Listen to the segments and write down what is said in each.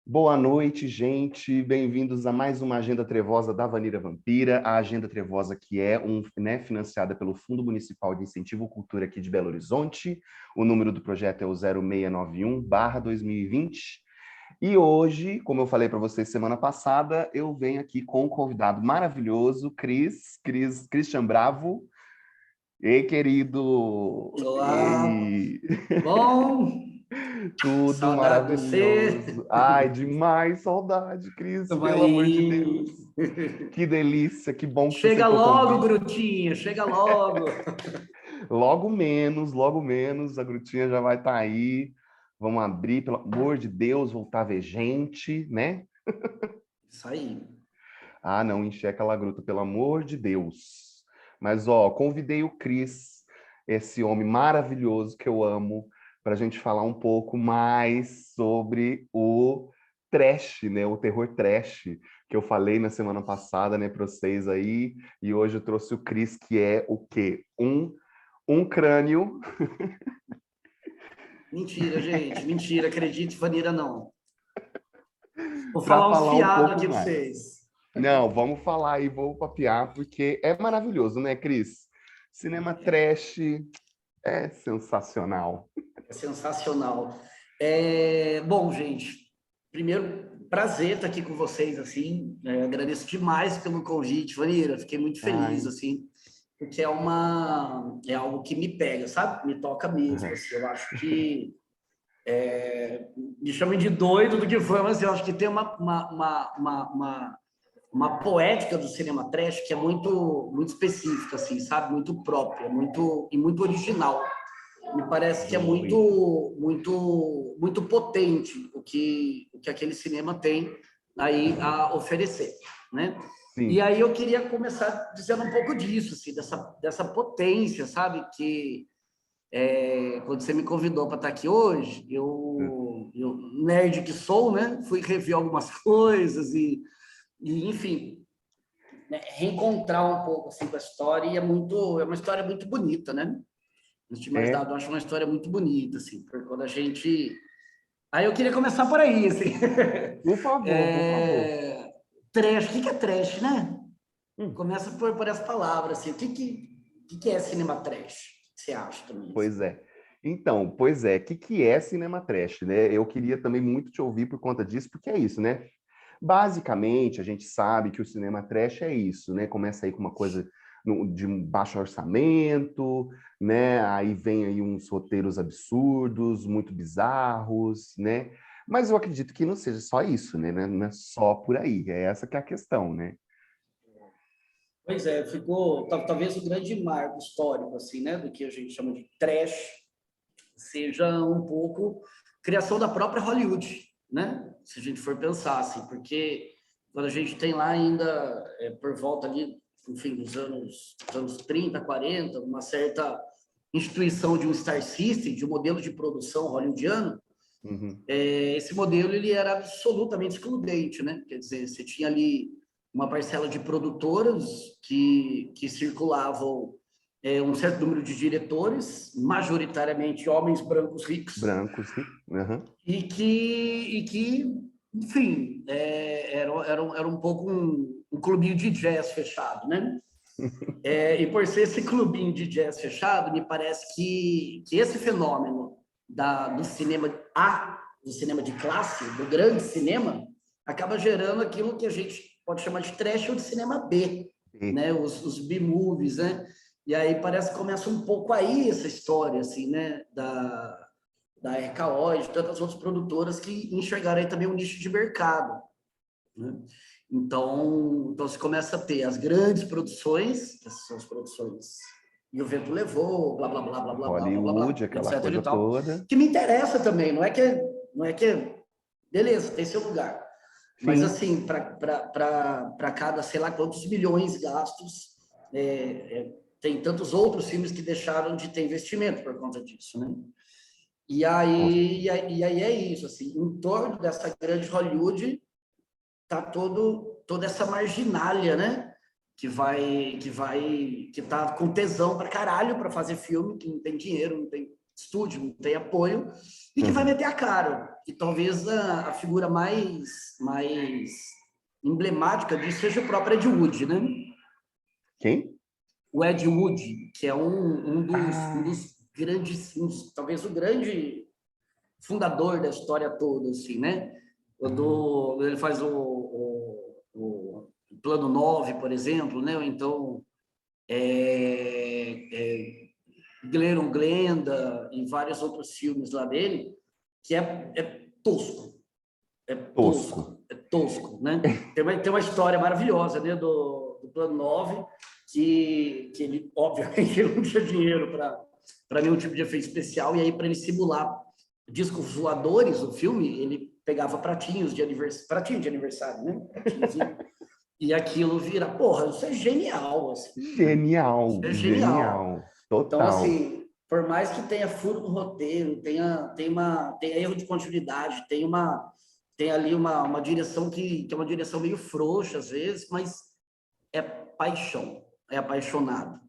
Boa noite, gente. Bem-vindos a mais uma Agenda Trevosa da Vanira Vampira, a Agenda Trevosa que é financiada pelo Fundo Municipal de Incentivo à Cultura aqui de Belo Horizonte. O número do projeto é o 0691/2020. E hoje, como eu falei para vocês semana passada, eu venho aqui com um convidado maravilhoso, Christian Bravo. Ei, querido! Olá, Ei! bom? Tudo Saudade de você. maravilhoso. Ai, demais, saudade, Cris, Tamo pelo amor de Deus. aí. Que delícia, que bom que você Chega aceitou o logo, convite. Grutinha, chega logo. Logo menos, a Grutinha já vai estar aí. Vamos abrir, pelo amor de Deus, voltar a ver gente, né? Isso aí. Ah, não, encher aquela gruta, pelo amor de Deus. Mas, ó, convidei o Cris, esse homem maravilhoso que eu amo, para a gente falar um pouco mais sobre o trash, né? O terror trash, que eu falei na semana passada, né, para vocês aí. E hoje eu trouxe o Cris, que é o quê? Um crânio. Mentira, gente, mentira. Acredite, Vanira, não. Vou Para falar uns falar um fiados pouco aqui para mais. vocês. Não, vamos falar aí, vou papear, porque é maravilhoso, né, Cris? Cinema trash é sensacional. É sensacional. Bom, gente, primeiro, prazer estar aqui com vocês, assim. Agradeço demais pelo convite, Vanira. Fiquei muito feliz, Ai, assim, porque é algo que me pega, sabe? Me toca mesmo, aham. assim. Eu acho que me chamem de doido do que foi, mas eu acho que tem uma poética do cinema trash que é muito específica, assim, sabe? Muito própria, muito original. Me parece que é Muito. muito potente o que aquele cinema tem aí a oferecer, né? E Sim. aí eu queria começar dizendo um pouco disso, assim, dessa potência, sabe? Que quando você me convidou para estar aqui hoje, eu nerd que sou, né? Fui rever algumas coisas e enfim, né? Reencontrar um pouco assim com a história e é uma história muito bonita, né? Antes de mais nada, É, eu acho uma história muito bonita, assim, porque quando a gente. Aí eu queria começar por aí, assim. por favor, por favor. É... Trash, o que é trash, né? Hum, Começa por essa palavra, assim. O que é cinema trash? O que você acha também? Assim? pois é. Então, pois é, o que é cinema trash, né? Eu queria também muito te ouvir por conta disso, porque é isso, né? Basicamente, a gente sabe que o cinema trash é isso, né? Começa aí com uma coisa de um baixo orçamento, né? Aí vem aí uns roteiros absurdos, muito bizarros, né? Mas eu acredito que não seja só isso, né? Não é só por aí. É essa que é a questão, né? Pois é, ficou talvez o grande marco histórico, assim, né? Do que a gente chama de trash, seja um pouco criação da própria Hollywood, né? Se a gente for pensar assim, porque quando a gente tem lá ainda por volta ali, enfim, dos anos 30, 40, uma certa instituição de um Star System, de um modelo de produção hollywoodiano, Uhum. esse modelo ele era absolutamente excludente, né? Quer dizer, você tinha ali uma parcela de produtoras que circulavam um certo número de diretores, majoritariamente homens brancos ricos, Brancos, aham. e que enfim, era um pouco um clubinho de jazz fechado, né? E por ser esse clubinho de jazz fechado, me parece que esse fenômeno do cinema de classe, do grande cinema, acaba gerando aquilo que a gente pode chamar de trash ou de cinema B, E, né? Os B-movies, né? E aí parece que começa um pouco aí essa história, assim, né? Da RKO e de tantas outras produtoras que enxergaram aí também um nicho de mercado, né? Então se começa a ter as grandes produções, que são as produções E o Vento Levou, blá, blá, blá, blá, blá, blá, blá, blá, Hollywood, blá, aquela etc e coisa tal, toda. que me interessa também, não é que beleza, tem seu lugar, mas Sim, assim, para cada, sei lá quantos milhões gastos, tem tantos outros filmes que deixaram de ter investimento por conta disso, né? E com aí, e certeza. aí, e aí é isso, assim, em torno dessa grande Hollywood tá toda essa marginalia, né? Que tá com tesão pra caralho para fazer filme, que não tem dinheiro, não tem estúdio, não tem apoio, e que vai meter a cara. E talvez a figura mais emblemática disso seja o próprio Ed Wood, né? Quem? O Ed Wood, que é um dos grandes, talvez o grande fundador da história toda, assim, né? Ele faz o Plano 9, por exemplo, né? Ou então Glenn Glenda e vários outros filmes lá dele, que é tosco. É tosco, né? Tem uma história maravilhosa, né, do Plano 9, que ele, obviamente, ele não tinha dinheiro para nenhum tipo de efeito especial, e aí, para ele simular discos voadores no filme, ele pegava pratinho de aniversário, né? E aquilo vira, porra, isso é genial, assim. Genial, Isso é genial. genial. Então, Total. assim, por mais que tenha furo no roteiro, tenha erro de continuidade, tem ali uma direção que é uma direção meio frouxa, às vezes, mas é paixão, é apaixonado.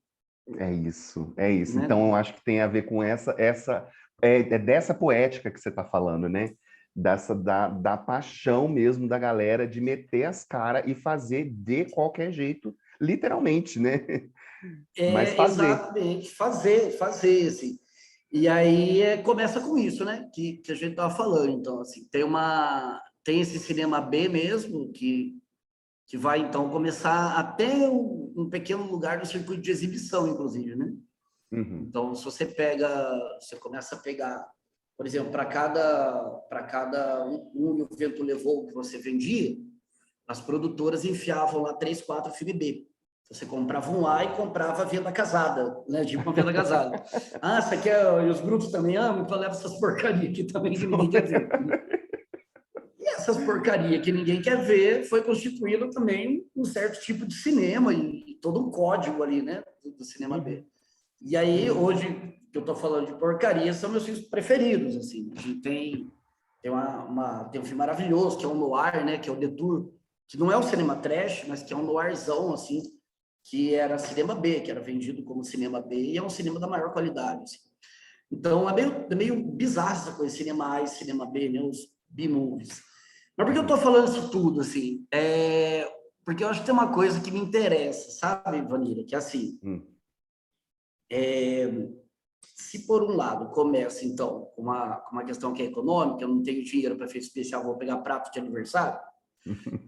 É isso, é isso. Né? Então, eu acho que tem a ver com é dessa poética que você está falando, né? Da paixão mesmo da galera de meter as caras e fazer de qualquer jeito, literalmente, né? Mas fazer. Exatamente, fazer, assim. E aí começa com isso, né? Que a gente estava falando. Então, assim, tem esse cinema B mesmo, que vai, então, começar até um pequeno lugar no circuito de exibição, inclusive, né? Uhum. Então, se você começa a pegar, por exemplo, para cada um e o vento levou que você vendia, as produtoras enfiavam lá 3, 4 filme B. Você comprava um A e comprava a venda casada, né? Tipo uma venda casada. Ah, você quer... E os grupos também amam, então leva essas porcarias aqui também que ninguém quer ver. E essas porcarias que ninguém quer ver foi constituído também um certo tipo de cinema e todo um código ali, né? Do cinema B. E aí, hoje, que eu estou falando de porcaria, são meus filmes preferidos, assim. A gente tem um filme maravilhoso, que é um noir, né? Que é o Detour, que não é um cinema trash, mas que é um noirzão, assim, que era cinema B, que era vendido como cinema B, e é um cinema da maior qualidade, assim. Então, é meio bizarro essa coisa, cinema A e cinema B, né? Os B-movies. Mas por que eu estou falando isso tudo, assim? Porque eu acho que tem uma coisa que me interessa, sabe, Vanilla? Que é assim... Se por um lado começa, então, com uma questão que é econômica, eu não tenho dinheiro para efeito especial, vou pegar prato de aniversário,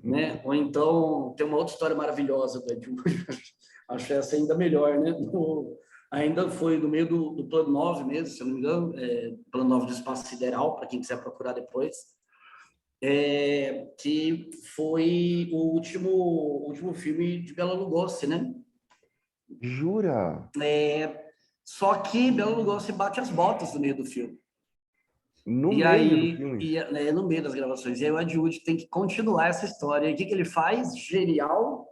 né? Ou então, tem uma outra história maravilhosa do Ed Wood, acho essa ainda melhor, né? Ainda foi no meio do Plano 9 mesmo, se eu não me engano, Plano 9 do Espaço Sideral, para quem quiser procurar depois, que foi o último filme de Bela Lugosi, né? Jura? Só que Bela Lugosi bate as botas no meio do filme. No E meio do aí, filme? no meio das gravações. E aí o Ed Wood tem que continuar essa história. E o que ele faz? Genial,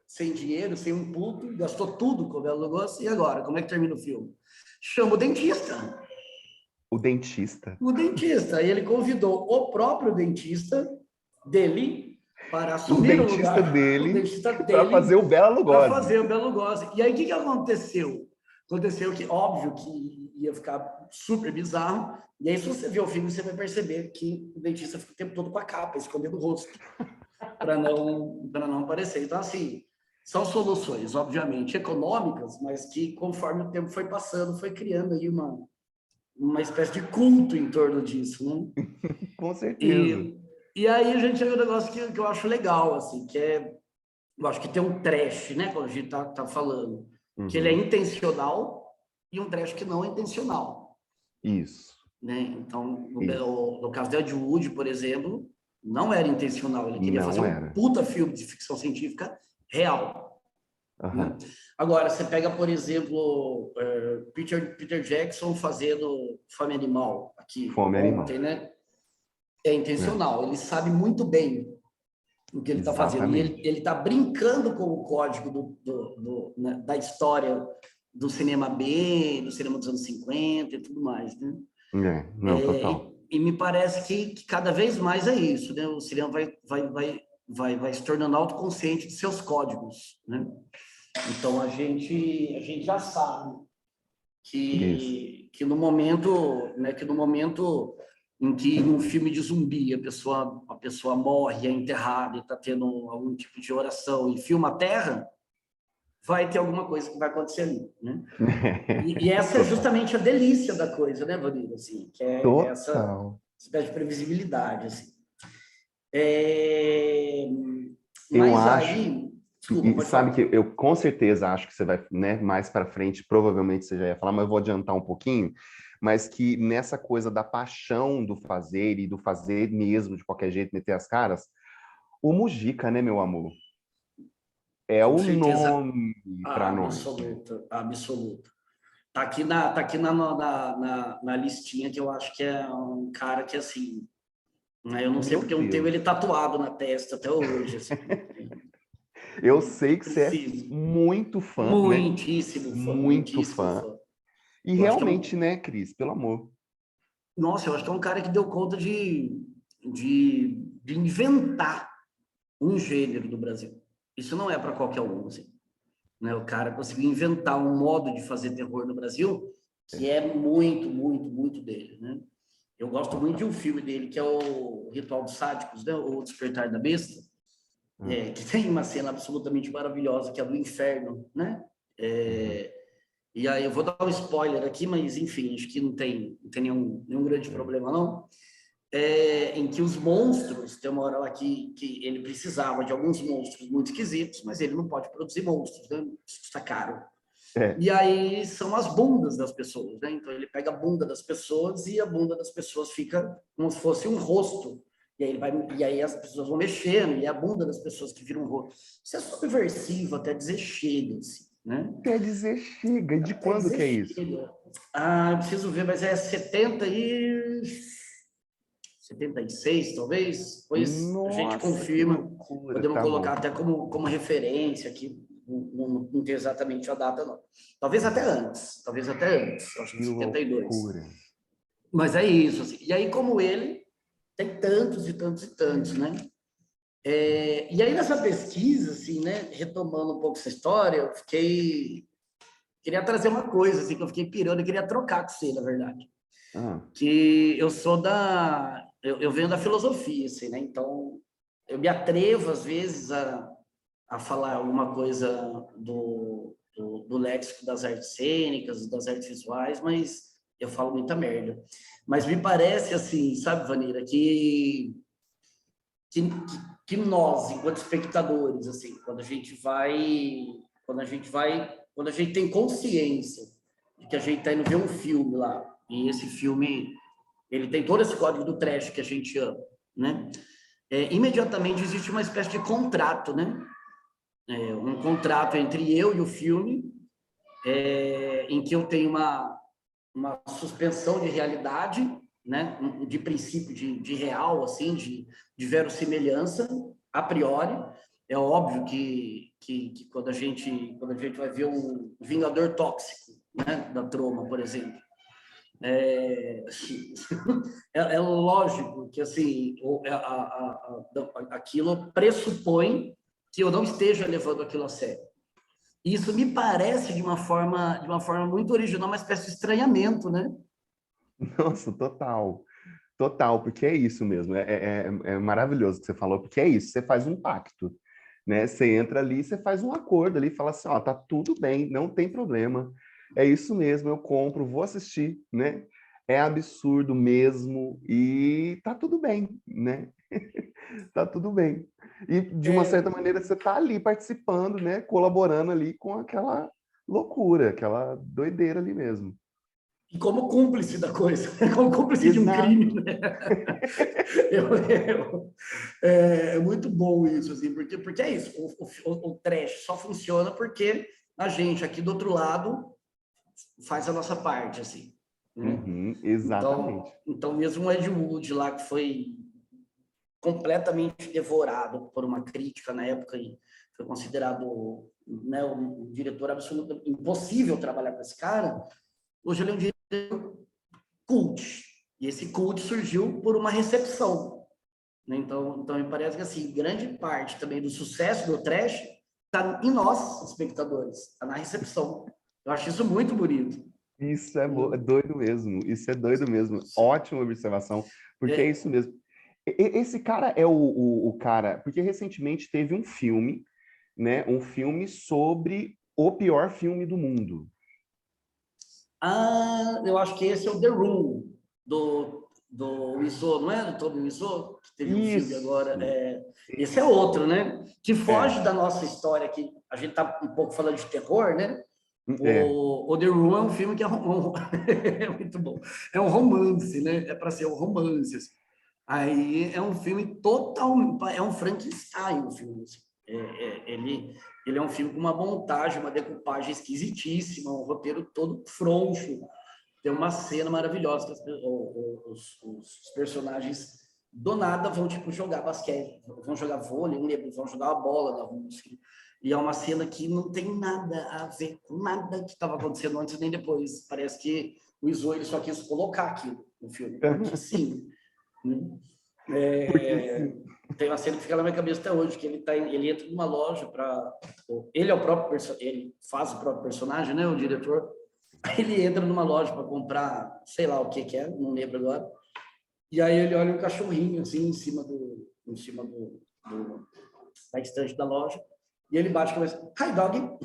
sem dinheiro, sem um puto, gastou tudo com o Bela Lugosi. E agora, como é que termina o filme? Chama o dentista. O dentista. O dentista. Aí ele convidou o próprio dentista dele para assumir o lugar. Dele, o dentista para dele fazer o Bela para Lugosi. fazer o Bela Lugosi. E aí, o que aconteceu? Aconteceu que, óbvio, que ia ficar super bizarro. E aí, se você ver o filme, você vai perceber que o dentista fica o tempo todo com a capa, escondendo o rosto, para não aparecer. Então, assim, são soluções, obviamente, econômicas, mas que, conforme o tempo foi passando, foi criando aí uma espécie de culto em torno disso, né? Com certeza. E aí a gente chega um negócio que eu acho legal, assim, que eu acho que tem um trash, né, quando a gente tá falando, que ele é intencional e um trash que não é intencional. Isso. Né? Então, no caso de Ed Wood, por exemplo, não era intencional, ele queria fazer um puta filme de ficção científica real. Né? Agora, você pega, por exemplo, Peter Jackson fazendo Fome Animal, aqui ontem, né? É intencional, ele sabe muito bem o que ele está fazendo. E ele está brincando com o código né, da história do cinema B, do cinema dos anos 50 e tudo mais, né? Total. E me parece que cada vez mais é isso, né? O cinema vai se tornando autoconsciente de seus códigos, né? Então, a gente já sabe que no momento, né, que no momento em que num filme de zumbi a pessoa morre, é enterrada e está tendo algum tipo de oração e filma a terra, vai ter alguma coisa que vai acontecer ali, né? E essa é Total. justamente a delícia da coisa, né, Vanilla? Assim, que é essa Total. espécie de previsibilidade, assim. É... Eu Mas acho, aí, desculpa, e pode sabe que falar. eu com certeza acho que você vai, né, mais para frente, provavelmente você já ia falar, mas eu vou adiantar um pouquinho, mas que nessa coisa da paixão do fazer e do fazer mesmo, de qualquer jeito, meter as caras, o Mujica, né, meu amor? É Com o certeza nome para nós, né? absoluta, absoluta. Tá aqui na listinha que eu acho que é um cara que, assim, né, eu não sei Meu porque eu não tenho ele Deus. tatuado na testa até hoje, assim. Eu sei que você é Preciso. muito fã, né? Muitíssimo fã, Muito muitíssimo fã. fã. E Eu acho que é realmente, um, né, Cris? Pelo amor. nossa, eu acho que é um cara que deu conta de inventar um gênero do Brasil. Isso não é para qualquer um, assim, né? O cara conseguiu inventar um modo de fazer terror no Brasil que É, é muito, muito, muito dele, né? Eu gosto muito de total. um filme dele que é o Ritual dos Sádicos, né? O Despertar da Besta, Ah, que tem uma cena absolutamente maravilhosa que é do inferno, né? uhum, É, e aí eu vou dar um spoiler aqui, mas enfim, acho que não tem nenhum grande é. problema, não. Em que os monstros, tem uma hora lá que ele precisava de alguns monstros muito esquisitos, mas ele não pode produzir monstros, né? Isso custa caro. É, E aí são as bundas das pessoas, né? Então ele pega a bunda das pessoas e a bunda das pessoas fica como se fosse um rosto. E aí as pessoas vão mexendo e é a bunda das pessoas que vira um rosto. Isso é subversivo até dizer chega, assim, né? quer dizer, chega. E de Até quando dizer que é isso? chega. Ah, eu preciso ver, mas é 76, talvez. Depois a gente Nossa, que confirma. loucura. Podemos Tá colocar bom. até como referência aqui. Não tem exatamente a data, não. Talvez até Uhum. antes. Talvez até antes. Acho que Que 72. loucura. Mas é isso. Assim. E aí, como ele, tem tantos e tantos e tantos, né? E aí, nessa pesquisa, assim, né? Retomando um pouco essa história, eu fiquei... Queria trazer uma coisa, assim, que eu fiquei pirando e queria trocar com você, na verdade. Ah, Que eu sou da... Eu venho da filosofia, assim, né? Então, eu me atrevo, às vezes, a falar alguma coisa do léxico das artes cênicas, das artes visuais, mas eu falo muita merda. Mas me parece, assim, sabe, Vanira, que, que nós, enquanto espectadores, assim, quando a gente tem consciência de que a gente está indo ver um filme lá, e esse filme, ele tem todo esse código do trash que a gente ama, né? Imediatamente existe uma espécie de contrato, né? Um contrato entre eu e o filme, em que eu tenho uma suspensão de realidade, né? De princípio de real, assim, de verossimilhança, a priori. É óbvio que quando a gente vai ver um Vingador Tóxico, né? Da Troma, por exemplo, é, é lógico que assim aquilo pressupõe que eu não esteja levando aquilo a sério. Isso me parece de uma forma muito original, uma espécie de estranhamento, né? nossa, total. Total, porque é isso mesmo. É maravilhoso o que você falou, porque é isso. Você faz um pacto, né? Você entra ali, você faz um acordo ali, fala assim, ó, tá tudo bem, não tem problema. É isso mesmo, eu compro, vou assistir, né? É absurdo mesmo e tá tudo bem, né? Tá tudo bem. E de uma certa É, maneira você tá ali participando, né? Colaborando ali com aquela loucura, aquela doideira ali mesmo. e como cúmplice da coisa, como cúmplice de um crime, Exato. né? É muito bom isso, assim, porque é isso, o trash só funciona porque a gente aqui do outro lado faz a nossa parte, assim, né? Uhum, exatamente. Então mesmo o Ed Wood lá, que foi completamente devorado por uma crítica na época e foi considerado, né, um diretor absolutamente impossível trabalhar com esse cara, hoje ele é um diretor cult. E esse cult surgiu por uma recepção. Né? Então, me parece que assim, grande parte também do sucesso do trash está em nós, espectadores, está na recepção. Eu acho isso muito bonito. Isso é, é doido mesmo. Isso é doido mesmo. Ótima observação, porque é É, isso mesmo. Esse cara é o cara, porque recentemente teve um filme, né? Um filme sobre o pior filme do mundo. eu acho que esse é o The Room, do Wiseau, não é? Do Toby Wiseau, que teve um filme agora. Isso, Esse é isso. outro, né? Que foge É, da nossa história aqui. A gente tá um pouco falando de terror, né? é. O The Room é um filme que é, é muito bom. É um romance, né? É para ser um romance, assim. Aí é um filme total, é um Frankenstein o filme. Assim. Ele é um filme com uma montagem, uma decupagem esquisitíssima, um roteiro todo frouxo. Tem uma cena maravilhosa que os personagens do nada vão tipo jogar basquete, vão jogar vôlei, vão jogar a bola na rua. Assim. E é uma cena que não tem nada a ver com nada que estava acontecendo antes nem depois. Parece que o Izo ele só quis colocar aquilo no filme, porque sim. Porque É, sim. tem uma cena que fica na minha cabeça até hoje, que ele entra numa loja para... Ele é o próprio ele faz o próprio personagem, né, o diretor. Aí ele entra numa loja para comprar, sei lá o que que é, não lembro agora. E aí ele olha um cachorrinho assim em cima da estante da loja, e ele bate a cabeça, hi dog,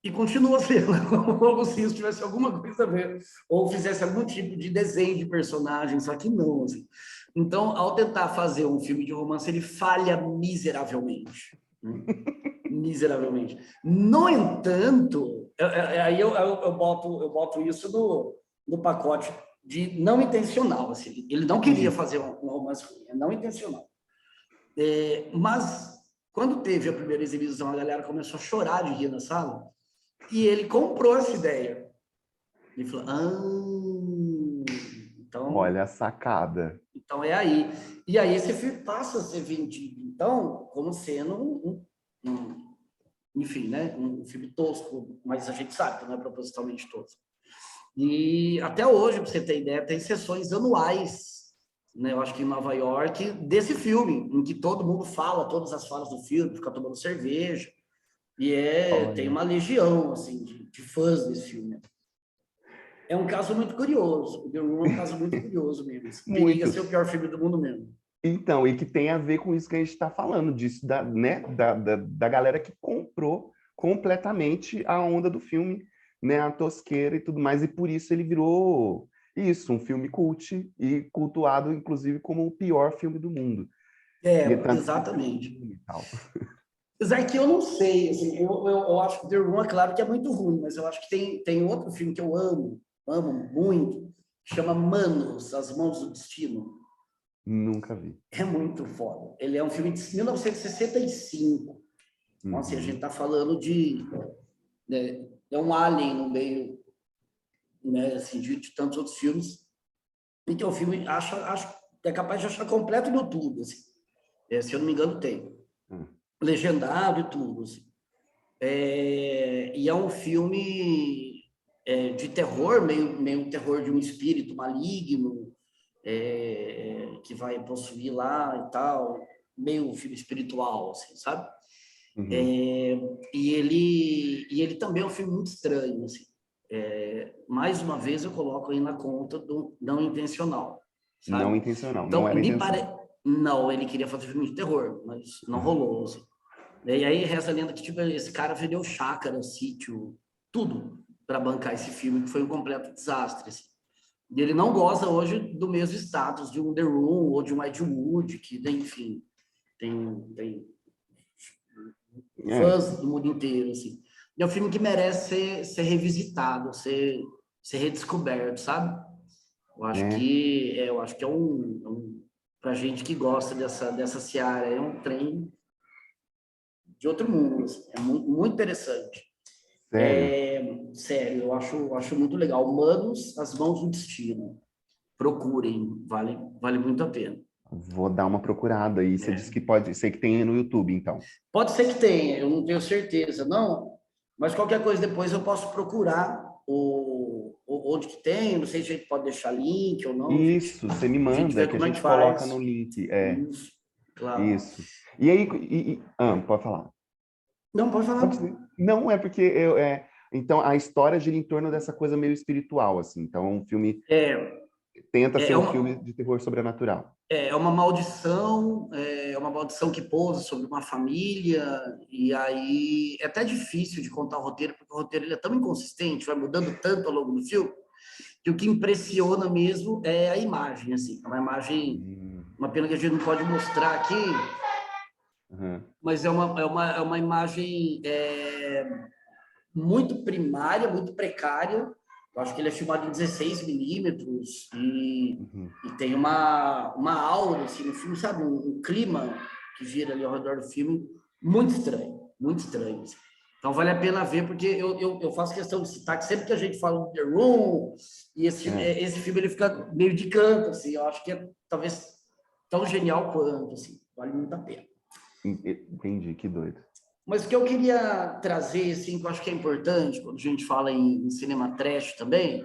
e continua sendo, como se isso tivesse alguma coisa a ver, ou fizesse algum tipo de desenho de personagem, só que não, assim. Então, ao tentar fazer um filme de romance, ele falha miseravelmente. Né? Miseravelmente. No entanto, aí eu boto isso no pacote de não intencional. Assim, ele não queria Isso. fazer um romance ruim, é não intencional. Mas, quando teve a primeira exibição, a galera começou a chorar de rir na sala, e ele comprou essa ideia. Ele falou, Olha a sacada. então é aí. E aí esse filme passa a ser vendido, então, como sendo enfim, né, um filme tosco, mas a gente sabe que não é propositalmente tosco. E até hoje, para você ter ideia, tem sessões anuais, né, eu acho que em Nova York, desse filme, em que todo mundo fala todas as falas do filme, fica tomando cerveja, e tem Olha. uma legião assim, de fãs desse filme. É um caso muito curioso. O The Room é um caso muito curioso mesmo. Periga Muito. ser o pior filme do mundo mesmo. Então, e que tem a ver com isso que a gente está falando, disso, né, da galera que comprou completamente a onda do filme, né, a tosqueira e tudo mais, e por isso ele virou isso, um filme cult e cultuado, inclusive, como o pior filme do mundo. E é tanto que tem Exatamente. filme e tal. Apesar que eu não sei, assim, eu acho que The Room, é claro que é muito ruim, mas eu acho que tem outro filme que eu amo muito, chama Manos, As Mãos do Destino. Nunca vi. É muito foda. Ele é um filme de 1965. Então, assim, a gente Uhum. está falando de... Né, é um alien no meio, né, assim, de tantos outros filmes. Então, o filme acho é capaz de achar completo no YouTube, assim. Se eu não me engano, tem. Uhum. Legendado e tudo, assim. E é um filme de terror, meio um terror de um espírito maligno que vai possuir lá e tal, meio um filme espiritual, assim, sabe? Uhum. E ele também é um filme muito estranho, assim. Mais uma vez eu coloco aí na conta do não intencional, Não sabe? intencional, não Então, era a me intenção. parece... Não, ele queria fazer filme de terror, mas não rolou, assim. E aí reza a lenda que tipo, esse cara vendeu chácara, sítio, tudo para bancar esse filme, que foi um completo desastre. Assim. E ele não goza hoje do mesmo status de um The Room ou de um Ed Wood, que, enfim, tem É, fãs do mundo inteiro. Assim. E é um filme que merece ser revisitado, ser redescoberto, sabe? é, Eu acho que é para gente que gosta dessa seara, é um trem de outro mundo. Assim. É muito, muito interessante. sério. Sério, eu acho muito legal. Humanos, As Mãos do Destino. Procurem, vale muito a pena. Vou dar uma procurada aí. Você disse que pode ser que tenha no YouTube, então. Pode ser que tenha, eu não tenho certeza, não, mas qualquer coisa depois eu posso procurar onde que tem, não sei se a gente pode deixar link ou não, Isso, você me a gente manda vê que a como é que gente coloca no faz. link. É, Isso, claro. isso. E aí, pode falar. Não, pode falar. Pode dizer. Não, é porque eu, Então, a história gira em torno dessa coisa meio espiritual, assim. Então, o filme É, tenta é ser um uma, filme de terror sobrenatural. é uma maldição que pousa sobre uma família, e aí é até difícil de contar o roteiro, porque o roteiro ele é tão inconsistente, vai mudando tanto ao longo do filme, que o que impressiona mesmo é a imagem, assim. É uma imagem, Hum, uma pena que a gente não pode mostrar aqui, uhum, mas é uma imagem muito primária, muito precária. Eu acho que ele é filmado em 16 milímetros uhum. e tem uma aura assim, no filme, sabe? Um clima que gira ali ao redor do filme muito estranho, muito estranho. Assim. Então vale a pena ver, porque eu faço questão de citar que sempre que a gente fala do The Room, e É, esse filme ele fica meio de canto, assim, eu acho que é talvez tão genial quanto, assim, vale muito a pena. entendi, que doido. Mas o que eu queria trazer, assim, que eu acho que é importante quando a gente fala em cinema trash também,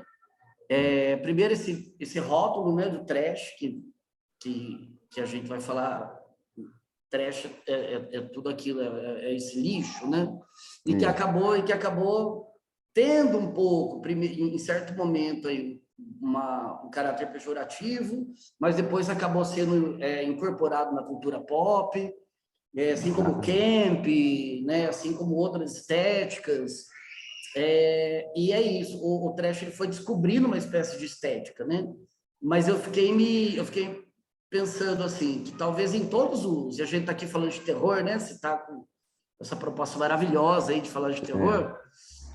Hum, primeiro esse rótulo, né, do trash, que a gente vai falar, trash é tudo aquilo, é esse lixo, né? Isso. E que acabou tendo um pouco, em certo momento, aí, um caráter pejorativo, mas depois acabou sendo incorporado na cultura pop, assim como o Exatamente. camp, né, assim como outras estéticas. E é isso, o trash ele foi descobrindo uma espécie de estética, né? Mas eu fiquei pensando assim, que talvez em todos os, e a gente está aqui falando de terror, né? Você está com essa proposta maravilhosa aí de falar de É. terror.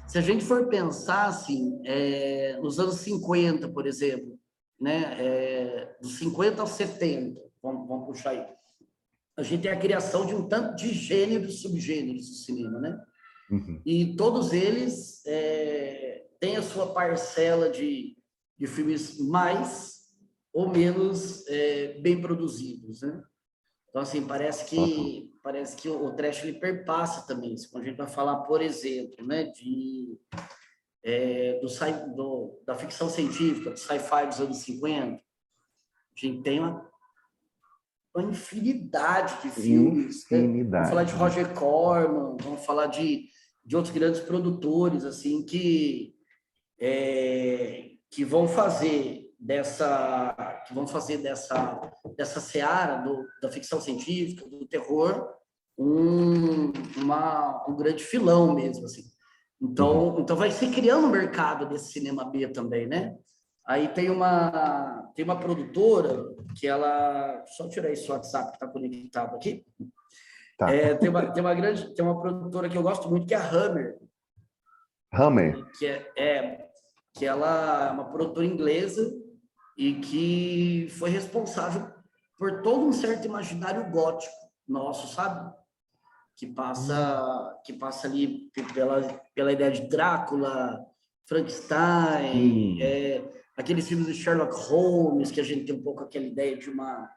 Se a gente for pensar assim, nos anos 50, por exemplo, né? Dos 50 aos 70, vamos puxar aí a gente tem a criação de um tanto de gêneros e subgêneros do cinema, né? Uhum. E todos eles têm a sua parcela de filmes mais ou menos bem produzidos, né? Então, assim, Total. parece que o trash ele perpassa também. Quando a gente vai falar, por exemplo, né, da ficção científica, do sci-fi dos anos 50, a gente tem uma infinidade de filmes, né? Vamos falar de Infinidade, né? Roger Corman, vamos falar de outros grandes produtores, assim, que vão fazer dessa seara da ficção científica, do terror, um grande filão mesmo, assim. Uhum. Então vai se criando um mercado desse cinema B também, né? Aí tem uma produtora que ela. Só tirar esse WhatsApp que está conectado aqui. Tá. Tem uma produtora que eu gosto muito, que é a Hammer, Hammer. que que ela é uma produtora inglesa e que foi responsável por todo um certo imaginário gótico nosso, sabe? Hum, Que passa ali pela ideia de Drácula, Frankenstein, sim. aqueles filmes de Sherlock Holmes, que a gente tem um pouco aquela ideia de uma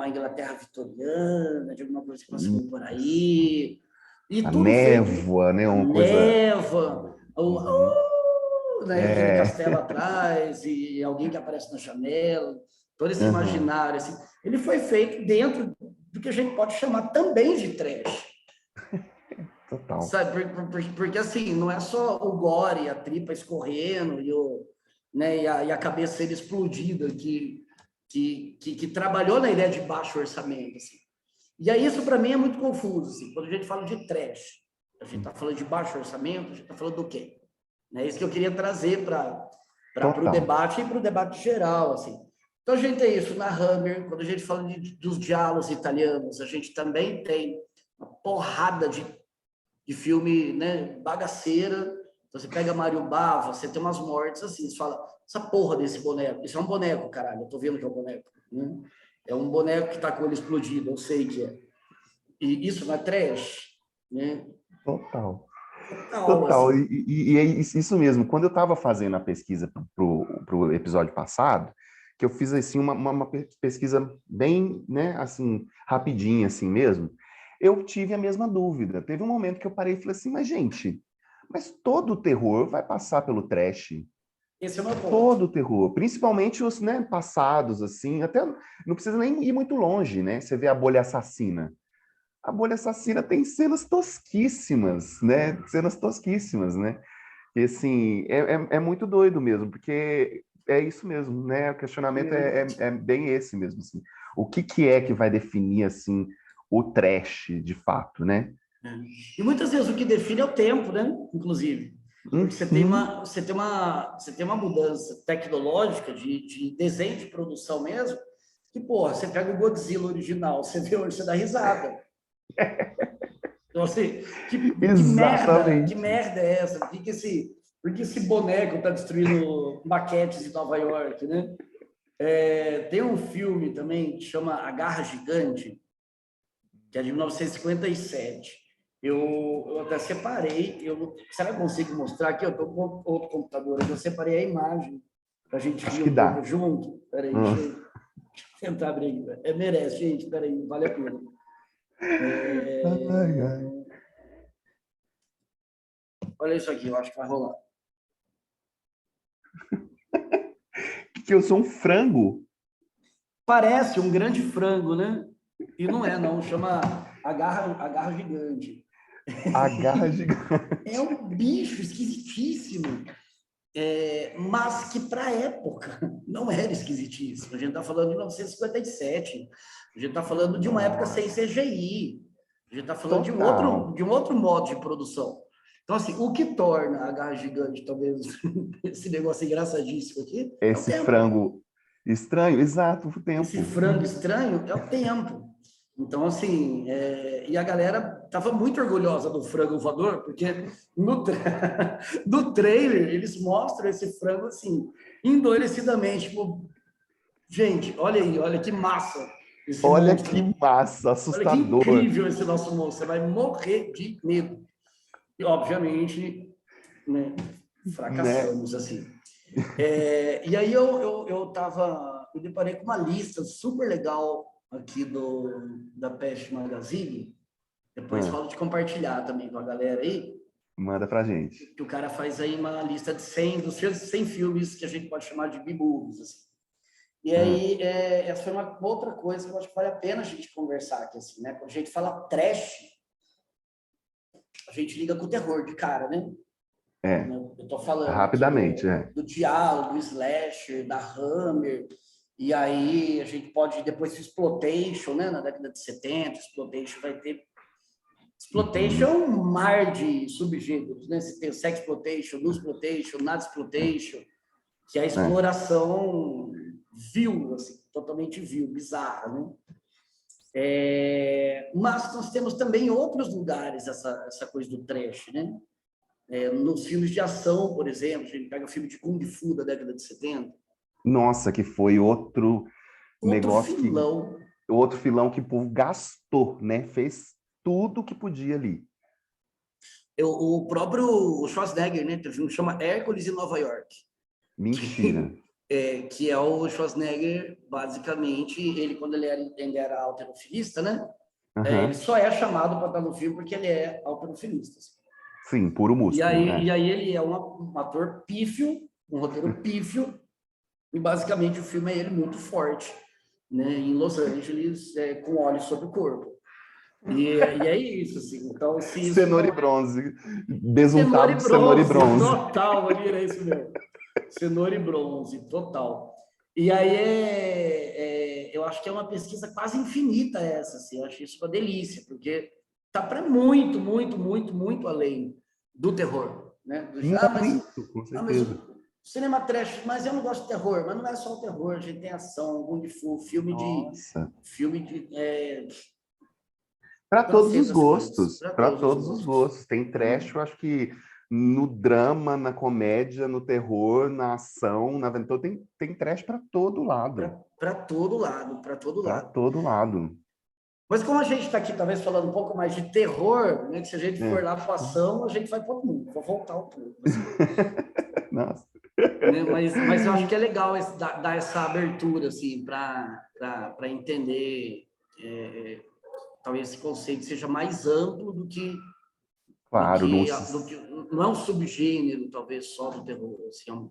Inglaterra vitoriana, de alguma coisa que passou por Isso. aí. E A tudo feito, névoa, né? a Uma coisa. neva, Uhum. né, aquele É. castelo atrás, e alguém que aparece na janela, todo esse Uhum. imaginário, assim, ele foi feito dentro do que a gente pode chamar também de trash. Total. Sabe, porque assim, não é só o gore, a tripa escorrendo né, e a cabeça sendo explodida que trabalhou na ideia de baixo orçamento. Assim. E aí isso para mim é muito confuso. Assim, quando a gente fala de trash, a gente está falando de baixo orçamento, a gente está falando do quê? É isso que eu queria trazer para o Total. debate e para o debate geral. Assim. Então a gente tem isso na Hammer, quando a gente fala dos diálogos italianos, a gente também tem uma porrada de filme, né, bagaceira. Então, você pega Mário Bava, você tem umas mortes assim, você fala, essa porra desse boneco, isso é um boneco, caralho, eu tô vendo que é um boneco. Né? É um boneco que tá com ele explodido, eu sei que é. E isso não é trash, né? Total. Total, Total. assim. E é isso mesmo. Quando eu estava fazendo a pesquisa para o episódio passado, que eu fiz assim uma pesquisa bem, né, assim, rapidinha assim mesmo, eu tive a mesma dúvida. Teve um momento que eu parei e falei assim, mas gente, mas todo o terror vai passar pelo trash. Esse é o meu ponto. Todo o terror, principalmente os, né, passados, assim, até não precisa nem ir muito longe, né? Você vê a Bolha Assassina. A Bolha Assassina tem cenas tosquíssimas, né? Cenas tosquíssimas, né? E assim, é muito doido mesmo, porque é isso mesmo, né? O questionamento é bem esse mesmo, assim. O que que é que vai definir, assim, o trash, de fato, né? Né? E muitas vezes o que define é o tempo, né? Inclusive. Porque Uhum. você tem uma mudança tecnológica de desenho de produção mesmo, que, porra, você pega o Godzilla original, você vê hoje, você dá risada. Então, assim, que Exatamente. merda é essa? Por que esse boneco tá destruindo maquetes de Nova York, né? Tem um filme também que chama A Garra Gigante, que é de 1957. Eu até separei, será que eu consigo mostrar aqui? Eu estou com outro computador, eu separei a imagem para a gente Acho rir que um pouco dá. junto. Espera aí, deixa eu tentar abrir aqui. Merece, gente, espera aí, vale a pena. Ai, ai. Olha isso aqui, eu acho que vai rolar. Que eu sou um frango. Parece um grande frango, né? E não é, não. Chama a garra gigante. A garra É gigante. um bicho esquisitíssimo. Mas que para a época não era esquisitíssimo. A gente está falando de 1957, a gente está falando de uma época sem Nossa, CGI, a gente está falando total. de um outro modo de produção. Então, assim, o que torna a Garra Gigante, talvez, esse negócio engraçadíssimo aqui, é o Esse tempo. frango estranho, exato, o Esse tempo. frango estranho é o tempo. Então, assim, e a galera estava muito orgulhosa do frango voador, porque no trailer eles mostram esse frango assim, endurecidamente, tipo, gente, olha aí, olha que massa esse Olha monstro, que massa, olha que assustador. incrível esse nosso monstro, você vai morrer de medo. E, obviamente, né, Né? fracassamos, assim. E aí eu deparei com uma lista super legal aqui da Pest Magazine, depois Ah, rola de compartilhar também com a galera aí, manda pra gente. que o cara faz aí uma lista de 100, dos 100 filmes que a gente pode chamar de B-movies, assim. E Ah, aí, essa foi uma outra coisa que eu acho que vale a pena a gente conversar aqui, assim, né? Quando a gente fala trash, a gente liga com o terror de cara, né? é, Eu tô falando aqui rapidamente, é. do diálogo, do slasher, da Hammer, e aí a gente pode ir depois do Exploitation, né? Na década de 70, Exploitation vai ter... Exploitation Uhum, é um mar de subgêneros, né? Você tem o Sexploitation, Newsploitation, Nadsploitation, que é a é. exploração vil, assim, totalmente vil, bizarra, né? Mas nós temos também outros lugares essa coisa do trash, né? Nos filmes de ação, por exemplo, a gente pega o filme de Kung Fu da década de 70, Nossa, que foi outro outro negócio que filão. outro filão que o povo gastou, né? Fez tudo que podia ali. O próprio Schwarzenegger, né? Tem um filme que chama Hércules em Nova York, Mentira. que é o Schwarzenegger, basicamente, ele quando ele era halterofilista, né? Ele Aham. só é chamado para estar no filme porque ele é halterofilista. Sim, puro músculo, E é. aí ele é um ator pífio, um roteiro pífio, e basicamente o filme é ele muito forte, né, em Los Angeles, com olhos sobre o corpo. E é isso, assim. Então, se isso Cenoura não e é bronze. cenoura Besuntado e de cenoura e bronze, bronze. total, ali era isso mesmo. Cenoura e bronze, total. E aí eu acho que é uma pesquisa quase infinita essa, assim. Eu acho isso uma delícia, porque tá para muito, muito, muito, muito além do terror, né? Muito, com Mas certeza. o cinema trash, mas eu não gosto de terror, mas não é só o terror, a gente tem ação, Kung Fu, Nossa. filme de Para todos os trocentas coisas, gostos, para para todos os todos os gostos. gostos. Tem Né? trash, eu acho que no drama, na comédia, no terror, na ação, na aventura, tem trash para todo lado. Para todo lado, para todo Para lado. todo lado. Mas como a gente está aqui talvez falando um pouco mais de terror, né, que se a gente for É. lá para ação, a gente vai para outro mundo, vou voltar um pouco. Assim, Nossa. né? Mas eu acho que é legal dar essa abertura assim, para entender, talvez esse conceito seja mais amplo Claro, não do se. que não é um subgênero, talvez, só do terror, assim,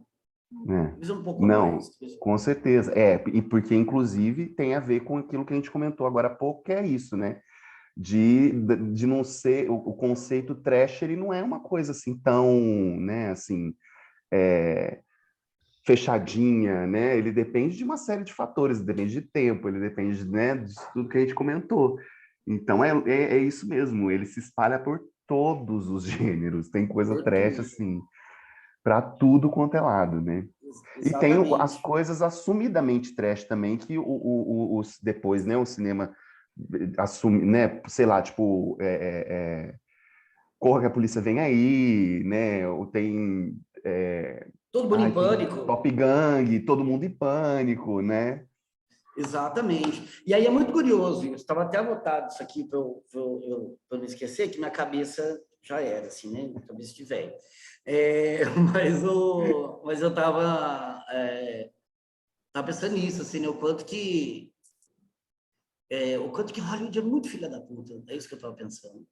É. talvez um pouco Não, mais. com certeza. É, e porque, inclusive, tem a ver com aquilo que a gente comentou agora há pouco, que é isso, né? de não ser o conceito trash, ele não é uma coisa assim tão, né, assim, é, fechadinha, né? Ele depende de uma série de fatores, ele depende de tempo, ele depende, né, de tudo que a gente comentou. Então é isso mesmo, ele se espalha por todos os gêneros, tem coisa Por trash tudo. assim, para tudo quanto é lado, né? E tem as Exatamente. coisas assumidamente trash também, que depois, né, o cinema assume, né, sei lá, tipo, Corra que a polícia vem aí, né, ou tem, Todo mundo ai, em pânico. Top Gang, Todo Mundo em Pânico, né? Exatamente. E aí é muito curioso, eu estava até anotado isso aqui para eu não esquecer, que minha cabeça já era, assim, né? Cabeça de velho. Mas eu tava pensando nisso, assim, né? O quanto que Hollywood é muito filha da puta. É isso que eu estava pensando.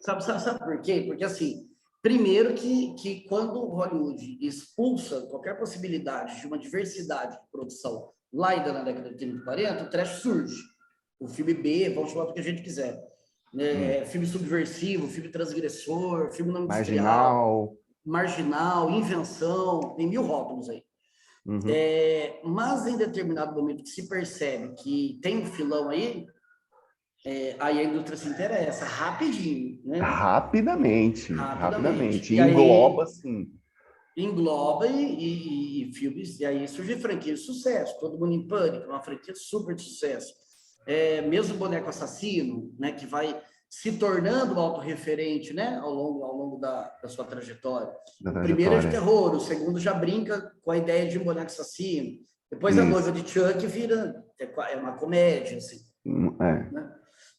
Sabe por quê? Porque, assim, primeiro que quando Hollywood expulsa qualquer possibilidade de uma diversidade de produção lá ainda na década de 30 e 40, o trash surge. O filme B, vamos chamar do que a gente quiser. Filme subversivo, filme transgressor, filme não industrial, Marginal. marginal, invenção, tem 1000 rótulos aí. Uhum. Mas em determinado momento que se percebe que tem um filão aí, aí a indústria se interessa rapidinho, né? Rapidamente, Rapidamente. rapidamente. E Engloba, aí assim. engloba e filmes, e aí surge franquia de sucesso. Todo Mundo em Pânico, uma franquia super de sucesso. Mesmo o Boneco Assassino, né, que vai se tornando autorreferente, né, ao longo da sua trajetória. Da O primeiro é de trajetória. terror, o segundo já brinca com a ideia de um boneco assassino. Depois a noiva Isso. de Chuck vira uma comédia, assim, É. né?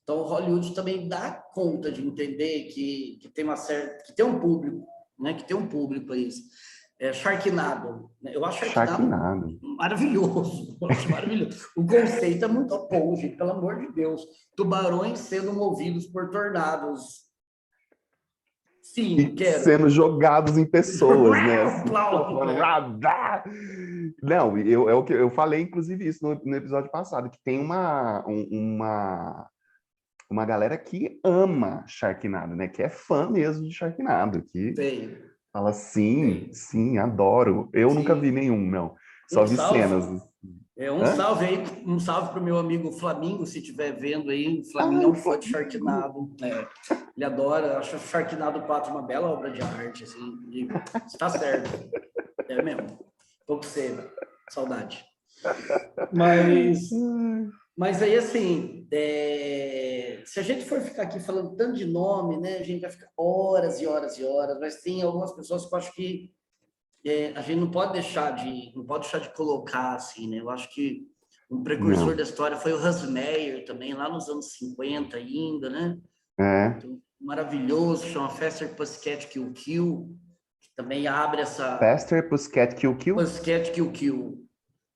Então, Hollywood também dá conta de entender que tem uma certa, que tem um público, né? Que tem um público para isso. Sharknado, né? Eu acho Sharknado Sharknado. maravilhoso, eu acho maravilhoso. O conceito é muito bom, gente, pelo amor de Deus. Tubarões sendo movidos por tornados. Sim, E quero. sendo jogados em pessoas, né? Assim, não, é o que eu falei, inclusive, isso no episódio passado, que tem uma galera que ama Sharknado, né? Que é fã mesmo de Sharknado, que Tem, fala sim, tem. sim, adoro. Eu nunca vi Sim. nenhum, não. Um Só vi cenas. salve. Um Hã? salve aí, um salve para o meu amigo Flamingo, se estiver vendo aí. O Flamingo é Ai, um fã de Flamengo! Sharknado. Ele adora, acha Sharknado 4 uma bela obra de arte, assim. E está certo. É mesmo. Tô com você. Saudade. Mas, mas aí, assim, se a gente for ficar aqui falando tanto de nome, né, a gente vai ficar horas e horas e horas, mas tem algumas pessoas que eu acho que a gente não pode deixar de colocar, assim, né? Eu acho que um precursor Não. da história foi o Hans Meyer também, lá nos anos 50 ainda, né? É. Então, maravilhoso, chama Faster Pussycat Kill Kill, que também abre essa Faster, Pussycat, Kill Kill? Pussycat Kill Kill,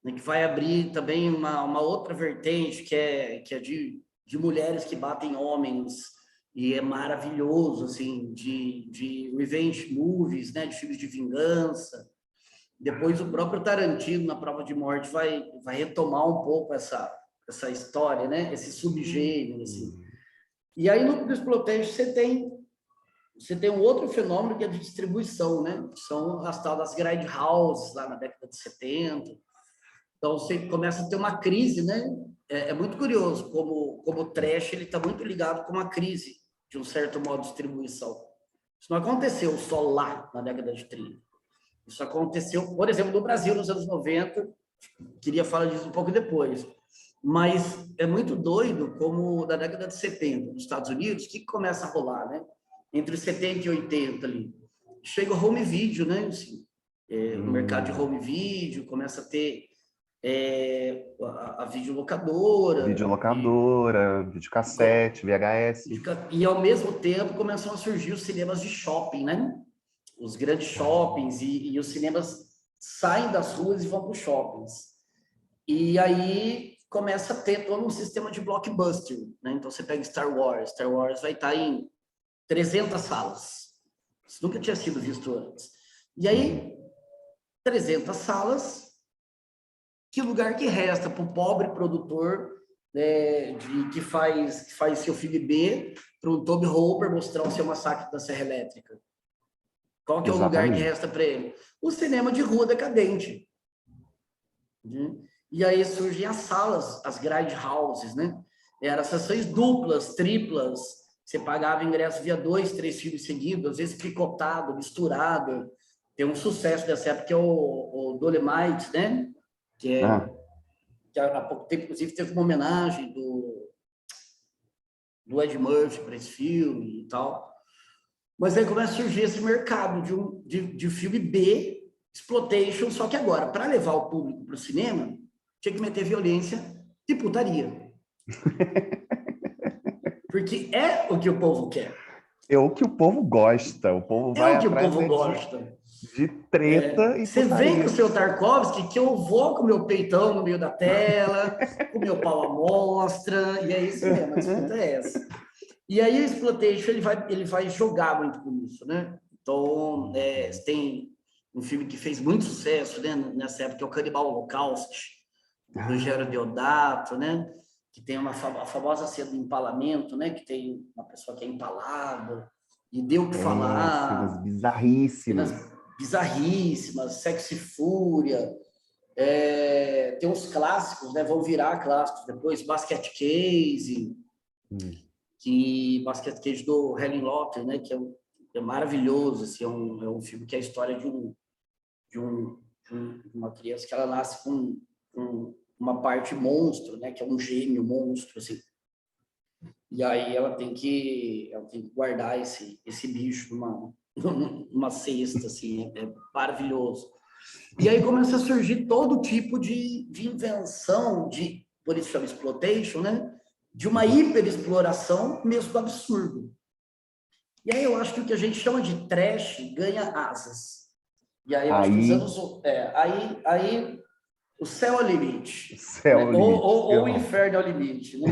né? Que vai abrir também uma outra vertente, que é de mulheres que batem homens, e é maravilhoso, assim, de revenge movies, né? De filmes de vingança. Depois o próprio Tarantino, na Prova de Morte, vai retomar um pouco essa história, né? Esse subgênero, assim. E aí no Exploitation você tem um outro fenômeno que é de distribuição, né? São as tal das grindhouses lá na década de 70. Então você começa a ter uma crise, né? É muito curioso como o trash ele está muito ligado com uma crise de um certo modo de distribuição. Isso não aconteceu só lá na década de 30. Isso aconteceu, por exemplo, no Brasil nos anos 90, queria falar disso um pouco depois, mas é muito doido como na década de 70, nos Estados Unidos, o que começa a rolar, né? Entre 70 e 80 ali. Chega o home video, né? Assim, o mercado de home video começa a ter a videolocadora, Videolocadora, e, co- videocassete, VHS. e ao mesmo tempo começam a surgir os cinemas de shopping, né? Os grandes shoppings e os cinemas saem das ruas e vão para os shoppings. E aí começa a ter todo um sistema de blockbuster, né? Então você pega Star Wars vai estar em 300 salas. Isso nunca tinha sido visto antes. E Uhum. aí, 300 salas, que lugar que resta para o pobre produtor que faz seu filme B para o Toby Hooper mostrar o seu Massacre da Serra Elétrica. Qual que é o lugar que resta para ele? O cinema de rua decadente. E aí surgem as salas, as grindhouses, né? Eram sessões duplas, triplas. Você pagava ingresso via 2, 3 filmes seguidos, às vezes picotado, misturado. Tem um sucesso dessa época que é o Dolomite, né? Que há pouco tempo, inclusive, teve uma homenagem do Ed Murphy para esse filme e tal. Mas aí começa a surgir esse mercado de filme B, exploitation, só que agora, para levar o público para o cinema, tinha que meter violência e putaria. Porque é o que o povo quer. É o que o povo gosta. O povo vai atrás de treta e você putaria. Vem com o seu Tarkovsky que eu vou com o meu peitão no meio da tela, com o meu pau à mostra, e é isso mesmo, a disputa é essa. E aí o exploitation ele vai jogar muito com isso, né? Então, tem um filme que fez muito sucesso, né, nessa época, que é o Canibal Holocaust, do Ruggero Deodato, né? Que tem a famosa cena do empalamento, né? Que tem uma pessoa que é empalada e deu o que falar. Cenas bizarríssimas. Bizarríssimas, Sexo e Fúria. Tem uns clássicos, né? Vão virar clássicos depois, Basket Case, Basket Case do Helen Lotter, né? Que é maravilhoso, assim, é um filme que é a história de uma criança que ela nasce com uma parte monstro, né? Que é um gênio monstro, assim. E aí ela tem que guardar esse bicho numa cesta, assim, é maravilhoso. E aí começa a surgir todo tipo de invenção, por isso chama exploitation, né? De uma hiperexploração mesmo do absurdo. E aí eu acho que o que a gente chama de trash ganha asas. E aí eu acho que os anos... aí o céu é o limite. Ou o inferno é o limite, né?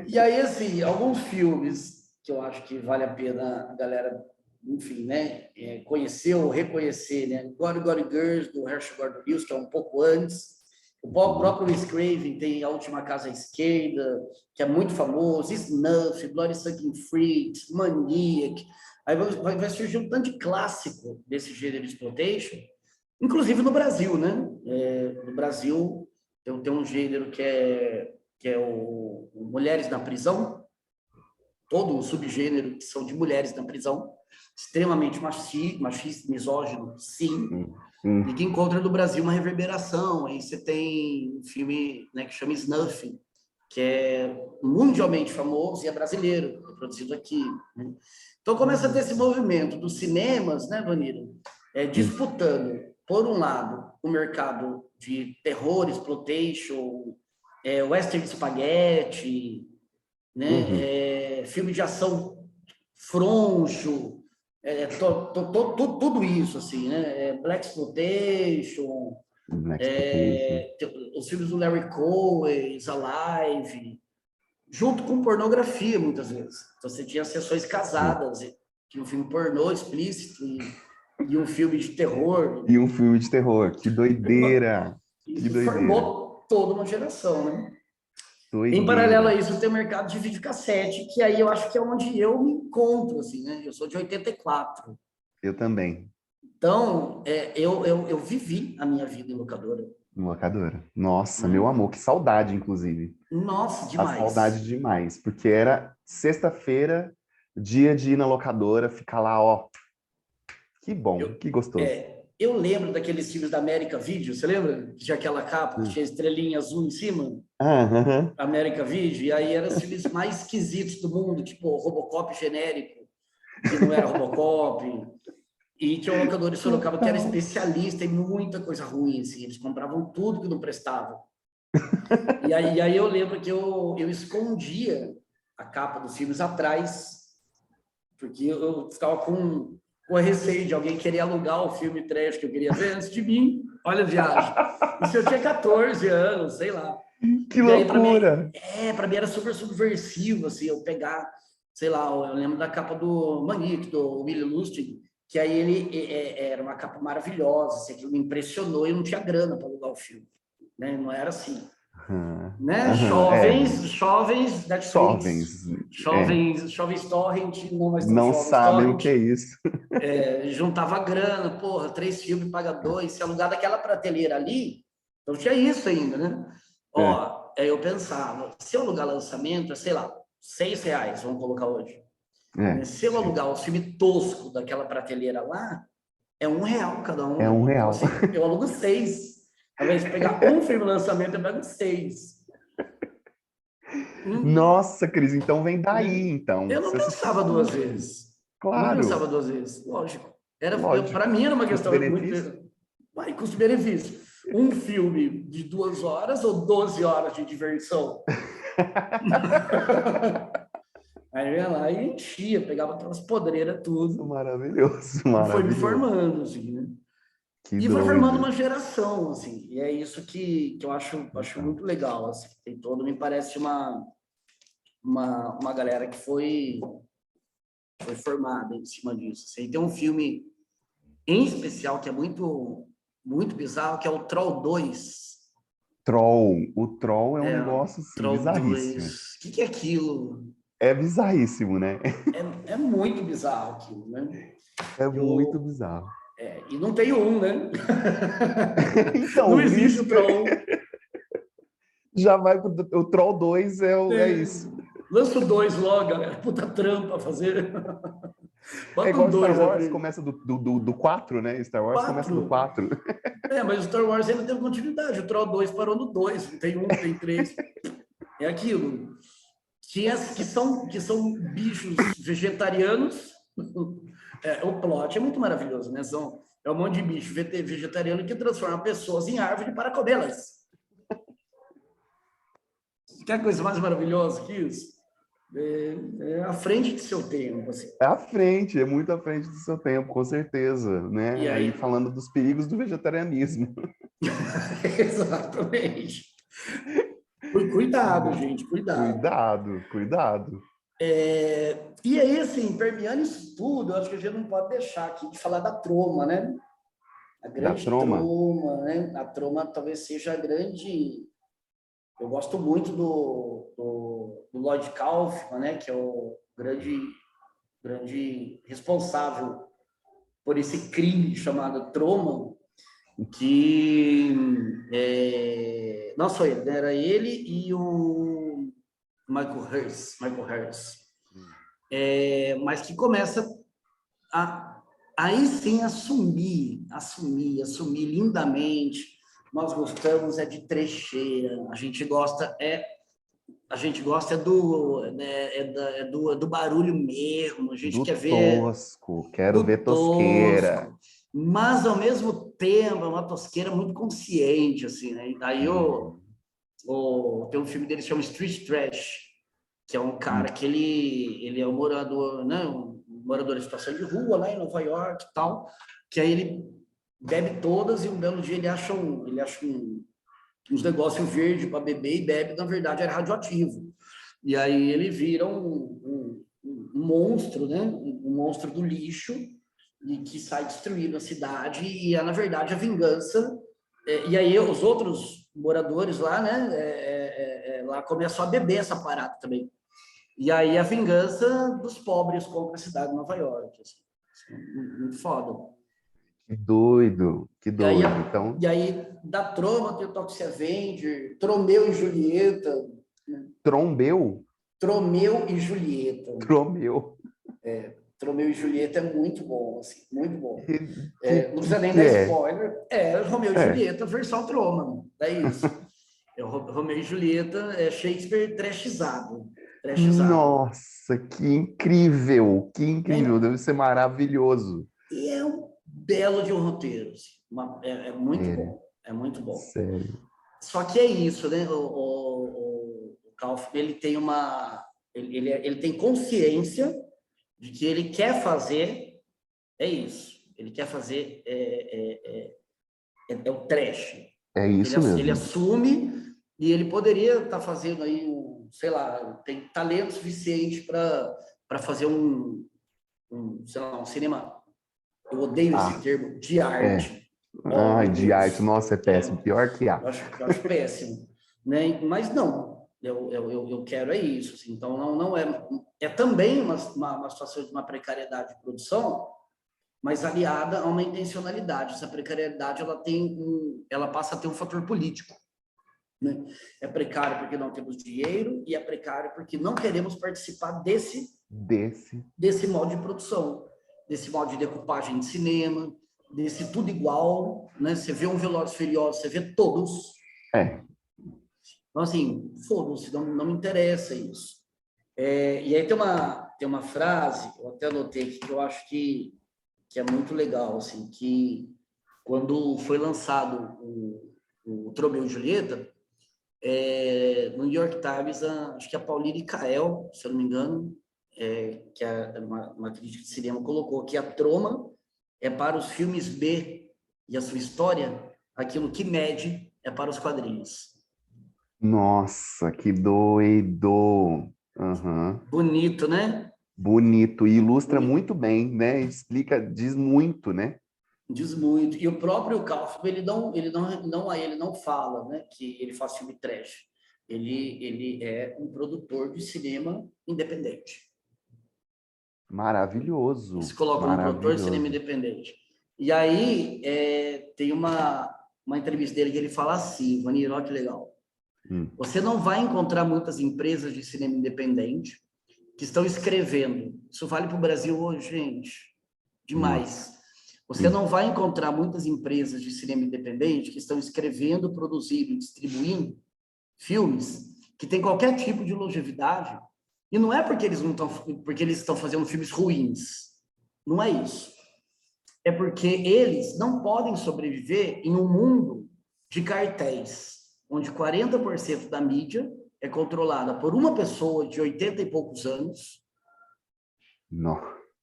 E aí, assim, alguns filmes que eu acho que vale a pena a galera, enfim, né, conhecer ou reconhecer, né? Gory Gory Girls, do Herschel Gordon Lewis, que é um pouco antes. O próprio Wes Craven tem A Última Casa à Esquerda, que é muito famoso, Snuff, Bloody Sucking Freaks, Maniac. Aí vai surgir um tanto de clássico desse gênero de exploitation, inclusive no Brasil, né? No Brasil tem um gênero que é o Mulheres na Prisão, todo um subgênero que são de mulheres na prisão, extremamente machista, misógino, sim, e que encontra no Brasil uma reverberação. Aí você tem um filme, né, que chama Snuff, que é mundialmente famoso e é brasileiro, é produzido aqui, né? Então começa a ter esse movimento dos cinemas, né, Vanira, disputando, por um lado, o mercado de terror, exploitation, western spaghetti, né? Filme de ação frouxo, tudo isso, assim, né? Blaxploitation, os filmes do Larry Cohen, Alive, junto com pornografia, muitas vezes. Então, você tinha sessões casadas, que um filme pornô explícito e um filme de terror. E um filme de terror, que doideira! Isso formou toda uma geração, né? Doideira. Em paralelo a isso, tem o mercado de videocassete, que aí eu acho que é onde eu me encontro, assim, né? Eu sou de 84. Eu também. Então, eu vivi a minha vida em locadora. Em locadora. Nossa, meu amor, que saudade, inclusive. Nossa, demais. A saudade demais, porque era sexta-feira, dia de ir na locadora, ficar lá, ó. Que bom, que gostoso. Eu lembro daqueles filmes da América Video, você lembra? Que tinha aquela capa que tinha estrelinha azul em cima? América Video, e aí eram os filmes mais esquisitos do mundo, tipo Robocop genérico, que não era Robocop, e tinha um locador em Sorocaba que era especialista em muita coisa ruim, assim, eles compravam tudo que não prestava. E aí eu lembro que eu escondia a capa dos filmes atrás, porque eu ficava com a receio de alguém querer alugar o filme trash que eu queria ver antes de mim. Olha a viagem. Isso eu tinha 14 anos, sei lá. Que loucura! Para mim era super subversivo, assim, eu pegar, sei lá, eu lembro da capa do Maniac, do Willie Lustig, que aí ele era uma capa maravilhosa, assim, aquilo me impressionou e eu não tinha grana para alugar o filme, né? Não era assim. né? É, Jovens Netflix, jovens, jovens Torrent, não mais tão não jovens sabem o que Torrent, é isso. juntava grana, porra, 3 filmes paga 2, se alugar daquela prateleira ali, então tinha isso ainda, né? É, Ó, aí eu pensava, se eu alugar lançamento, é, sei lá, R$ 6, vamos colocar hoje. Né? Se eu sim. alugar o filme tosco daquela prateleira lá, é R$ 1 cada É um. Então, R$ 1. assim, eu alugo 6. Ao invés de pegar um filme lançamento, eu pego 6. Nossa, Cris, então vem Né? daí, então. Eu não Você assistiu pensava duas tudo. vezes. Não pensava Claro, duas vezes, lógico. Para lógico. mim era uma questão muito. Custo-benefício? Vai, custo-benefício. Um filme de 2 horas ou 12 horas de diversão? Aí eu ia lá e enchia, pegava aquelas podreiras tudo Maravilhoso, e foi me maravilhoso. formando, assim, né? Que E foi formando doido. uma geração, assim, e é isso que eu acho Tá. muito legal, assim. Tem todo, me parece uma galera que foi formada em cima disso. Assim. Tem um filme em especial que é muito bizarro, que é o Troll 2. Troll. O troll é um É, negócio, assim, Troll bizarríssimo. 2. O que é aquilo? É bizarríssimo, né? É muito bizarro aquilo, né? É muito Eu, bizarro. e não tem um, né? Não Então, existe isso o Troll. já vai pro... O Troll 2 é isso. Lança o 2 logo, galera. Puta trampa fazer. É Bota um igual Star 2 na Wars, frente. começa do 4, né? Star Wars começa do 4. 4. Mas o Star Wars ainda teve continuidade. O Troll 2 parou no 2. Não tem um, não tem 3. É aquilo. Que são bichos vegetarianos. O plot é muito maravilhoso, né? É um monte de bicho vegetariano que transforma pessoas em árvore para comê-las. Quer coisa mais maravilhosa que isso? É à frente de seu tempo, assim. É à frente, é muito à frente do seu tempo, com certeza, E né? Aí aí, falando dos perigos do vegetarianismo. exatamente. Cuidado, gente, cuidado. Cuidado, cuidado. E aí, assim, permeando isso tudo, eu acho que a gente não pode deixar aqui de falar da Troma, né? A Da grande Troma? Troma, né? A Troma talvez seja a grande. Eu gosto muito do Lloyd Kaufman, né? Que é o grande responsável por esse crime chamado Troma, que não só ele, né? Era ele e o Michael Harris, mas que começa a aí sim assumir lindamente. Nós gostamos de trecheira, a gente gosta do barulho mesmo, a gente Do quer ver tosco, quero do ver tosqueira. tosco, mas ao mesmo tempo é uma tosqueira muito consciente, assim, né? E daí Uhum. tem um filme dele que chama Street Trash, que é um cara Hum. que ele é um morador, né? Um morador em situação de rua lá em Nova York e tal, que aí ele bebe todas e um belo dia uns negócios verdes para beber e bebe, na verdade era radioativo. E aí ele vira um monstro, né? Um monstro do lixo e que sai destruindo a cidade e é, na verdade, a vingança. E aí os outros moradores lá, né? Lá começam a beber essa parada também. E aí a vingança dos pobres contra a cidade de Nova York. Assim, muito foda. Que doido, que E aí, doido. Então, e aí da Troma tem o Toxic Avenger, Tromeu e Julieta. Né? trombeu? Tromeu e Julieta. Tromeu. Tromeu e Julieta é muito bom, assim, muito bom. Que, Não precisa nem que dar é? spoiler. É Romeu e É. Julieta, versão Troma. É isso. Romeu e Julieta é Shakespeare trashizado. Trashizado. Nossa, que incrível, que incrível. É, Deve ser maravilhoso. e é um belo de um roteiro. Assim. É muito Sério, bom. É muito bom. sério. Só que é isso, né? O Kaufman, ele tem ele tem consciência de que ele quer fazer, é isso. Ele quer fazer o trash. É Ele, isso ele mesmo. assume e ele poderia estar fazendo aí, sei lá, tem talento suficiente para fazer sei lá, um cinema. Eu odeio esse Ah, termo, de é. arte. Oh, Ai, meu de arte, Deus. nossa, é péssimo. Pior que há. Eu acho péssimo. né? Mas não, eu quero é isso. Assim. Então, não é também uma situação de uma precariedade de produção, mas aliada a uma intencionalidade. Essa precariedade ela passa a ter um fator político. Né? É precário porque não temos dinheiro e é precário porque não queremos participar desse modo de produção, desse modo de decupagem de cinema, desse tudo igual, né? Você vê um Velozes e Furiosos, você vê todos. Então, assim, foda-se, não me interessa isso. E aí tem uma frase, eu até anotei aqui, que eu acho que é muito legal, assim, que quando foi lançado o Romeu e Julieta, no New York Times, acho que a Pauline Kael, se eu não me engano, que é uma crítica de cinema, colocou que a troma é para os filmes B e a sua história, aquilo que mede é para os quadrinhos. Nossa, que doido! Uhum. Bonito, né? Bonito, e ilustra Bonito. muito bem, né? Explica, diz muito, né? Diz muito. E o próprio Kaufman, ele não fala, né, que ele faz filme trash. Ele é um produtor de cinema independente. Eles Maravilhoso, colocam um produtor de cinema maravilhoso. independente. E aí tem uma entrevista dele que ele fala assim, Vanir, olha que legal. Você não vai encontrar muitas empresas de cinema independente que estão escrevendo. Isso vale para o Brasil hoje, gente. Demais. Nossa. Você não vai encontrar muitas empresas de cinema independente que estão escrevendo, produzindo e distribuindo filmes que têm qualquer tipo de longevidade. E não é porque porque eles estão fazendo filmes ruins. Não é isso. É porque eles não podem sobreviver em um mundo de cartéis, onde 40% da mídia é controlada por uma pessoa de 80 e poucos anos, Não.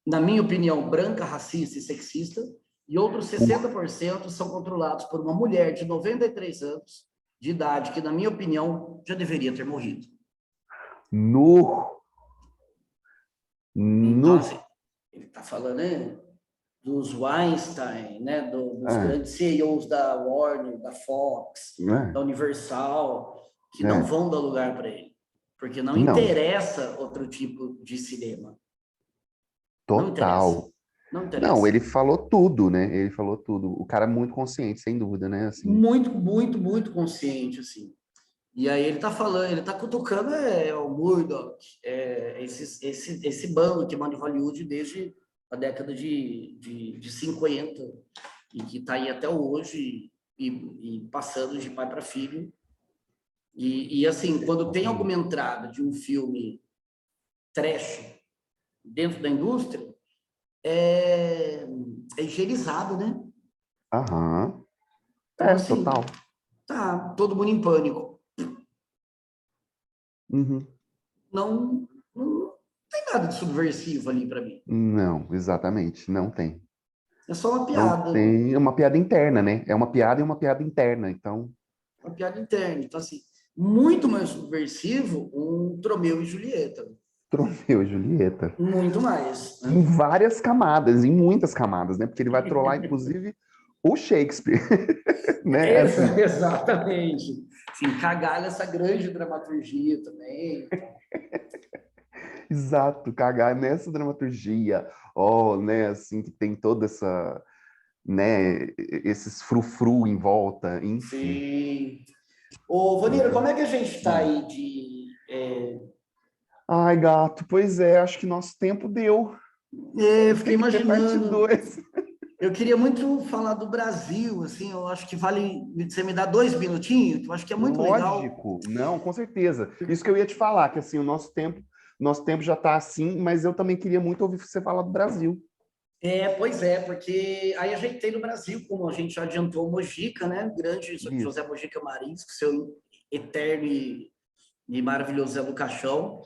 na minha opinião, branca, racista e sexista, e outros 60% são controlados por uma mulher de 93 anos de idade, que, na minha opinião, já deveria ter morrido. Então, assim, ele está falando, né, dos Weinstein, né, dos grandes CEOs da Warner, da Fox, da Universal, que não vão dar lugar para ele, porque não interessa outro tipo de cinema. Não interessa. Total. Não Não, interessa. ele falou tudo, né? Ele falou tudo. O cara é muito consciente, sem dúvida, né? Assim. Muito, muito, muito consciente, assim. E aí ele tá falando, ele tá cutucando o Murdoch, esse bando que manda em Hollywood desde a década de 50 e que tá aí até hoje e passando de pai para filho. E assim, quando tem alguma entrada de um filme trash dentro da indústria, é higienizado, né? Aham. Então, assim, Total. tá todo mundo em pânico. Uhum. Não tem nada de subversivo ali para mim. Não, exatamente, não tem. É só uma Não piada. tem, é uma piada interna, né? É uma piada e uma piada interna, então. Uma piada interna. Então, assim, muito mais subversivo um Romeu e Julieta. Trofeu e Julieta. Muito mais. Né? Em várias camadas, em muitas camadas, né? Porque ele vai trollar, inclusive, o Shakespeare, né? Assim. Exatamente. Assim, cagar essa grande dramaturgia também. Exato, cagar nessa dramaturgia, né, assim, que tem toda essa, né, esses frufru em volta, enfim. Sim. Ô, Vanira, como é que a gente está aí Ai, gato, pois é, acho que nosso tempo deu. eu fiquei Tem que ter parte imaginando. 2. Eu queria muito falar do Brasil, assim, eu acho que vale você me dar 2 minutinhos, que eu acho que é muito legal. Lógico, não, com certeza. Isso que eu ia te falar, que assim, o nosso tempo já está assim, mas eu também queria muito ouvir você falar do Brasil. Pois é, porque aí a gente tem no Brasil, como a gente já adiantou, o Mojica, né? O grande Isso. José Mojica Marins, com seu eterno e maravilhoso Zé do Caixão.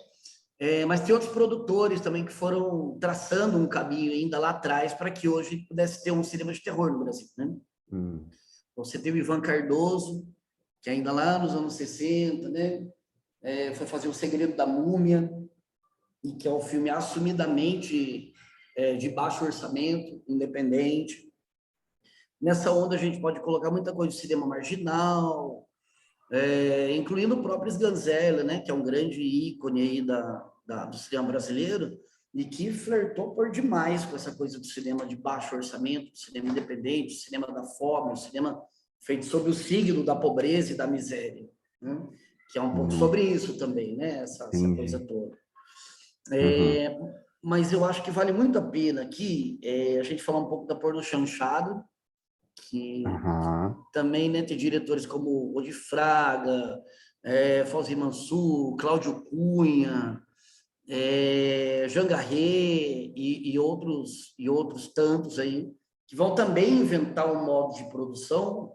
Mas tem outros produtores também que foram traçando um caminho ainda lá atrás para que hoje pudesse ter um cinema de terror no Brasil, né? Hum. Você tem o Ivan Cardoso, que ainda lá nos anos 60, né? Foi fazer O Segredo da Múmia, e que é um filme assumidamente de baixo orçamento, independente. Nessa onda a gente pode colocar muita coisa de cinema marginal, incluindo o próprio Sganzella, né, que é um grande ícone aí do cinema brasileiro, e que flertou por demais com essa coisa do cinema de baixo orçamento, do cinema independente, do cinema da fome, do cinema feito sob o signo da pobreza e da miséria, né? Que é um pouco sobre isso também, né? Essa coisa toda. Mas eu acho que vale muito a pena aqui a gente falar um pouco da Porno Chanchado, que também, né, tem diretores como Odi Fraga, Fauzi Mansur, Cláudio Cunha, Jean Garret e outros tantos aí, que vão também inventar um modo de produção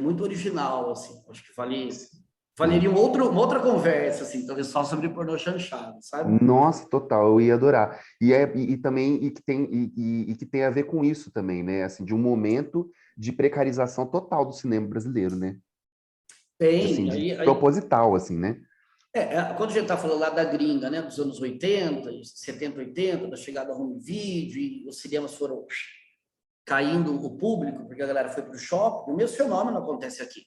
muito original, assim. Acho que valeria uma outra conversa, assim, talvez só sobre pornô chanchado, sabe? Nossa, total, eu ia adorar. E também que tem a ver com isso também, né? Assim, de um momento de precarização total do cinema brasileiro, né? Assim, Tem, proposital, assim, né? quando a gente está falando lá da gringa, né, dos anos 80, 70, 80, da chegada ao home video, e os cinemas foram caindo o público, porque a galera foi para o shopping, o mesmo fenômeno acontece aqui.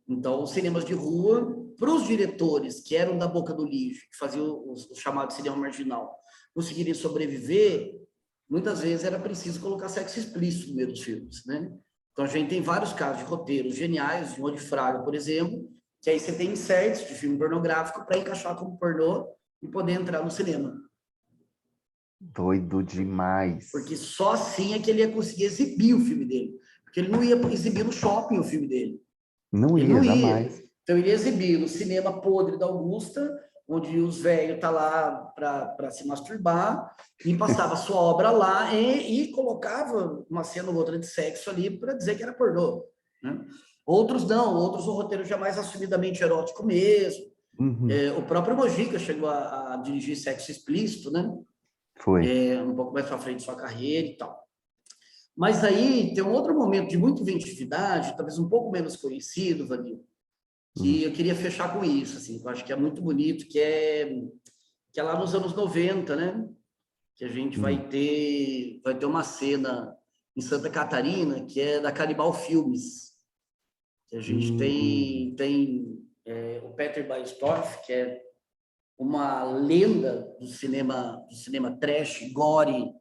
Então, os cinemas de rua, para os diretores que eram da boca do lixo, que faziam o chamado cinema marginal, conseguirem sobreviver, muitas vezes era preciso colocar sexo explícito no meio dos filmes, né? Então, a gente tem vários casos de roteiros geniais, de Odi Fraga, por exemplo, que aí você tem inserts de filme pornográfico para encaixar como pornô e poder entrar no cinema. Doido demais. Porque só assim é que ele ia conseguir exibir o filme dele. Porque ele não ia exibir no shopping o filme dele. Ele não ia, jamais. Então, ele ia exibir no cinema podre da Augusta, onde os velhos tá lá para se masturbar, e passava sua obra lá e colocava uma cena ou outra de sexo ali para dizer que era pornô, né? Outros não, outros o roteiro já mais assumidamente erótico mesmo. O próprio Mojica chegou a dirigir sexo explícito, né? Foi. Um pouco mais para frente de sua carreira e tal. Mas aí tem um outro momento de muita inventividade, talvez um pouco menos conhecido, Vanil, que eu queria fechar com isso, assim, que eu acho que é muito bonito, que é lá nos anos 90, né? Que a gente vai ter uma cena em Santa Catarina, que é da Canibal Filmes. Que a gente tem o Peter Baestorff, que é uma lenda do cinema trash, gore,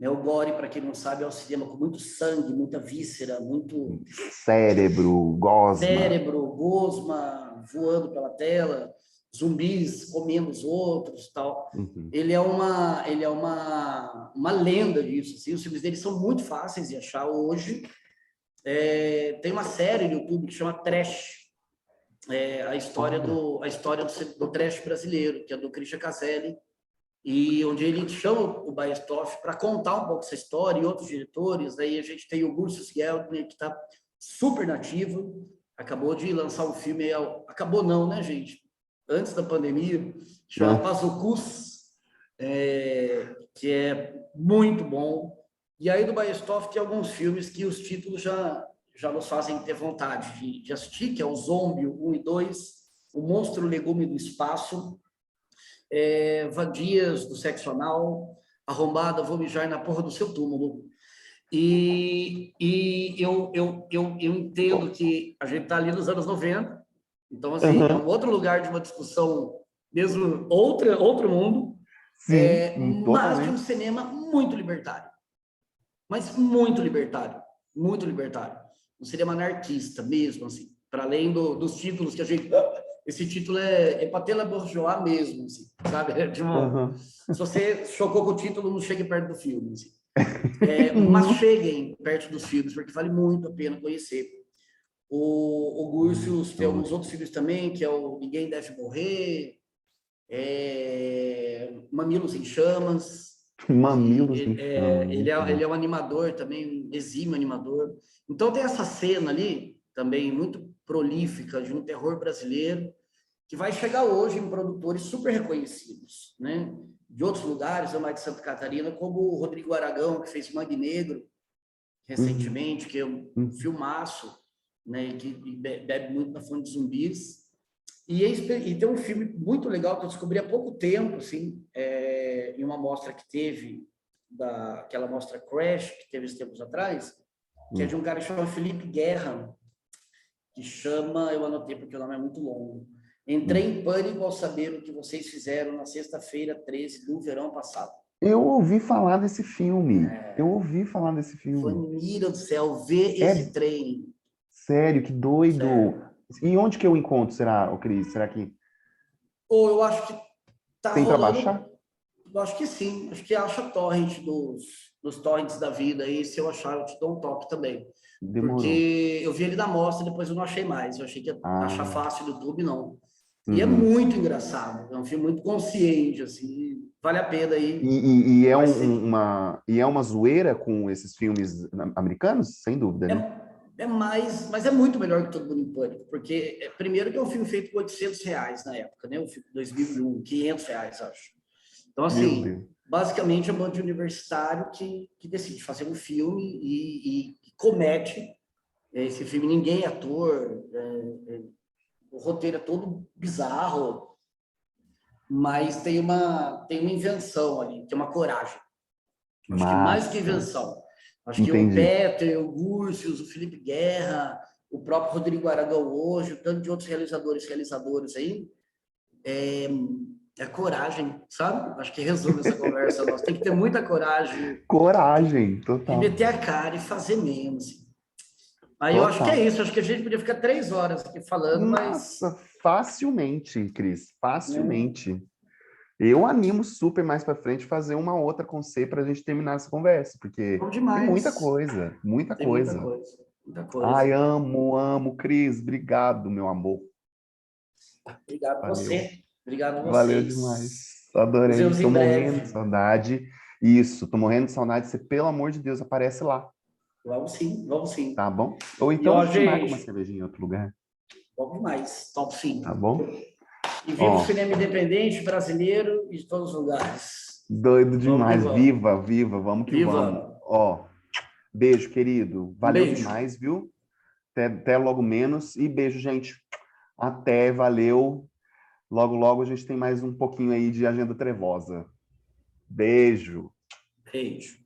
né? O gore, para quem não sabe, é um cinema com muito sangue, muita víscera, muito cérebro, gosma voando pela tela, zumbis comendo os outros, tal. Ele é uma lenda disso. Assim. Os filmes dele são muito fáceis de achar hoje. Tem uma série no YouTube que chama Trash, a história do trash brasileiro, que é do Christian Caselli, e onde ele chama o Baestorff para contar um pouco essa história e outros diretores. Aí a gente tem o Ursus Geltner, que está super nativo, acabou de lançar um filme, acabou não, né, gente? Antes da pandemia, chama Pazucus, que é muito bom. E aí do Baestorff tem alguns filmes que os títulos já nos fazem ter vontade de assistir, que é o Zombie 1 e 2, o Monstro Legume do Espaço, Vadias do Sexo Anal, Arrombada, Vou Mijar na Porra do Seu Túmulo. E eu entendo que a gente está ali nos anos 90, então, assim, é um outro lugar de uma discussão, mesmo outro mundo, mas de um cinema muito libertário. Mas muito libertário, muito libertário. Um cinema anarquista mesmo, assim, para além dos títulos que a gente... Esse título é Patela Bourgeois mesmo, assim, sabe? Se você chocou com o título, não chegue perto do filme, assim. Mas cheguem perto dos filmes, porque vale muito a pena conhecer. O Gursius tem alguns outros filmes também, que é o Ninguém Deve Morrer, Mamilos em Chamas. Mamilos em Chamas. Ele é um animador também, um exímio animador. Então tem essa cena ali, também muito prolífica, de um terror brasileiro, que vai chegar hoje em produtores super reconhecidos, né? De outros lugares, ou mais de Santa Catarina, como o Rodrigo Aragão, que fez Mangue Negro recentemente, que é um filmaço, né? Que bebe muito na fonte de zumbis. E tem um filme muito legal que eu descobri há pouco tempo, assim, em uma mostra que teve, aquela mostra Crash, que teve uns tempos atrás, que é de um cara que chama Felipe Guerra, que chama, eu anotei porque o nome é muito longo. Entrei em pânico ao saber o que vocês fizeram na sexta-feira 13 do verão passado. Eu ouvi falar desse filme. Eu ouvi falar desse filme. Família do céu, ver esse É trem. sério, que doido. Sério. E onde que eu encontro, será, ô Cris? Será que Ou eu acho que tá tem para rolando. baixar? Eu acho que sim. Acho que acha torrent dos torrents da vida aí. Se eu achar, eu te dou um toque também. Demorou. Porque eu vi ele na mostra, depois eu não achei mais. Eu achei que ia achar Ah, fácil no YouTube, não. E é uhum. muito engraçado. É um filme muito consciente, assim. Vale a pena aí. E é Vai ser. e é uma zoeira com esses filmes americanos? Sem dúvida, né? É mais, mas é muito melhor que Todo Mundo em Pânico, porque primeiro que é um filme feito por R$ 800 na época, né? Um filme de 2001, R$ 500, acho. Então, Meu assim, Deus. basicamente é um bando de universitário que decide fazer um filme e comete esse filme. Ninguém é ator, o roteiro é todo bizarro, mas tem uma invenção ali, tem uma coragem. Acho que mais que Massa. invenção. Acho que o Entendi. Peter, o Gúrcios, o Felipe Guerra, o próprio Rodrigo Aragão hoje, o tanto de outros realizadores aí, é coragem, sabe? Acho que resume essa conversa nossa. Tem que ter muita coragem Coragem, de total. meter a cara e fazer mesmo. Assim. Aí eu acho que é Total. isso. Acho que a gente podia ficar 3 horas aqui falando, mas... Nossa, facilmente, Cris, Né? facilmente. Eu animo super mais para frente fazer uma outra com você para a gente terminar essa conversa, porque Bom tem muita demais. coisa, muita Tem muita coisa. coisa. Muita Ai, coisa. amo, amo, Cris. Obrigado, meu amor. Obrigado a Valeu. você. Obrigado a Valeu demais. vocês. Nos Adorei. vemos Tô em morrendo de breve. saudade. Isso, tô morrendo de saudade. Você, pelo amor de Deus, aparece lá, Vamos sim, vamos sim. tá bom? Ou E então a ó, gente marca uma gente, cervejinha em outro lugar, vamos mais. Top tá sim. bom? E viva o Ó, cinema independente brasileiro e de todos os lugares. doido Vamos que demais. vamos. Viva, viva, vamos que vamos. Viva! Ó, beijo, querido. Um Valeu beijo. demais, viu? Até logo menos. E beijo, gente. Até, valeu. Logo, logo a gente tem mais um pouquinho aí de agenda trevosa. Beijo. Beijo.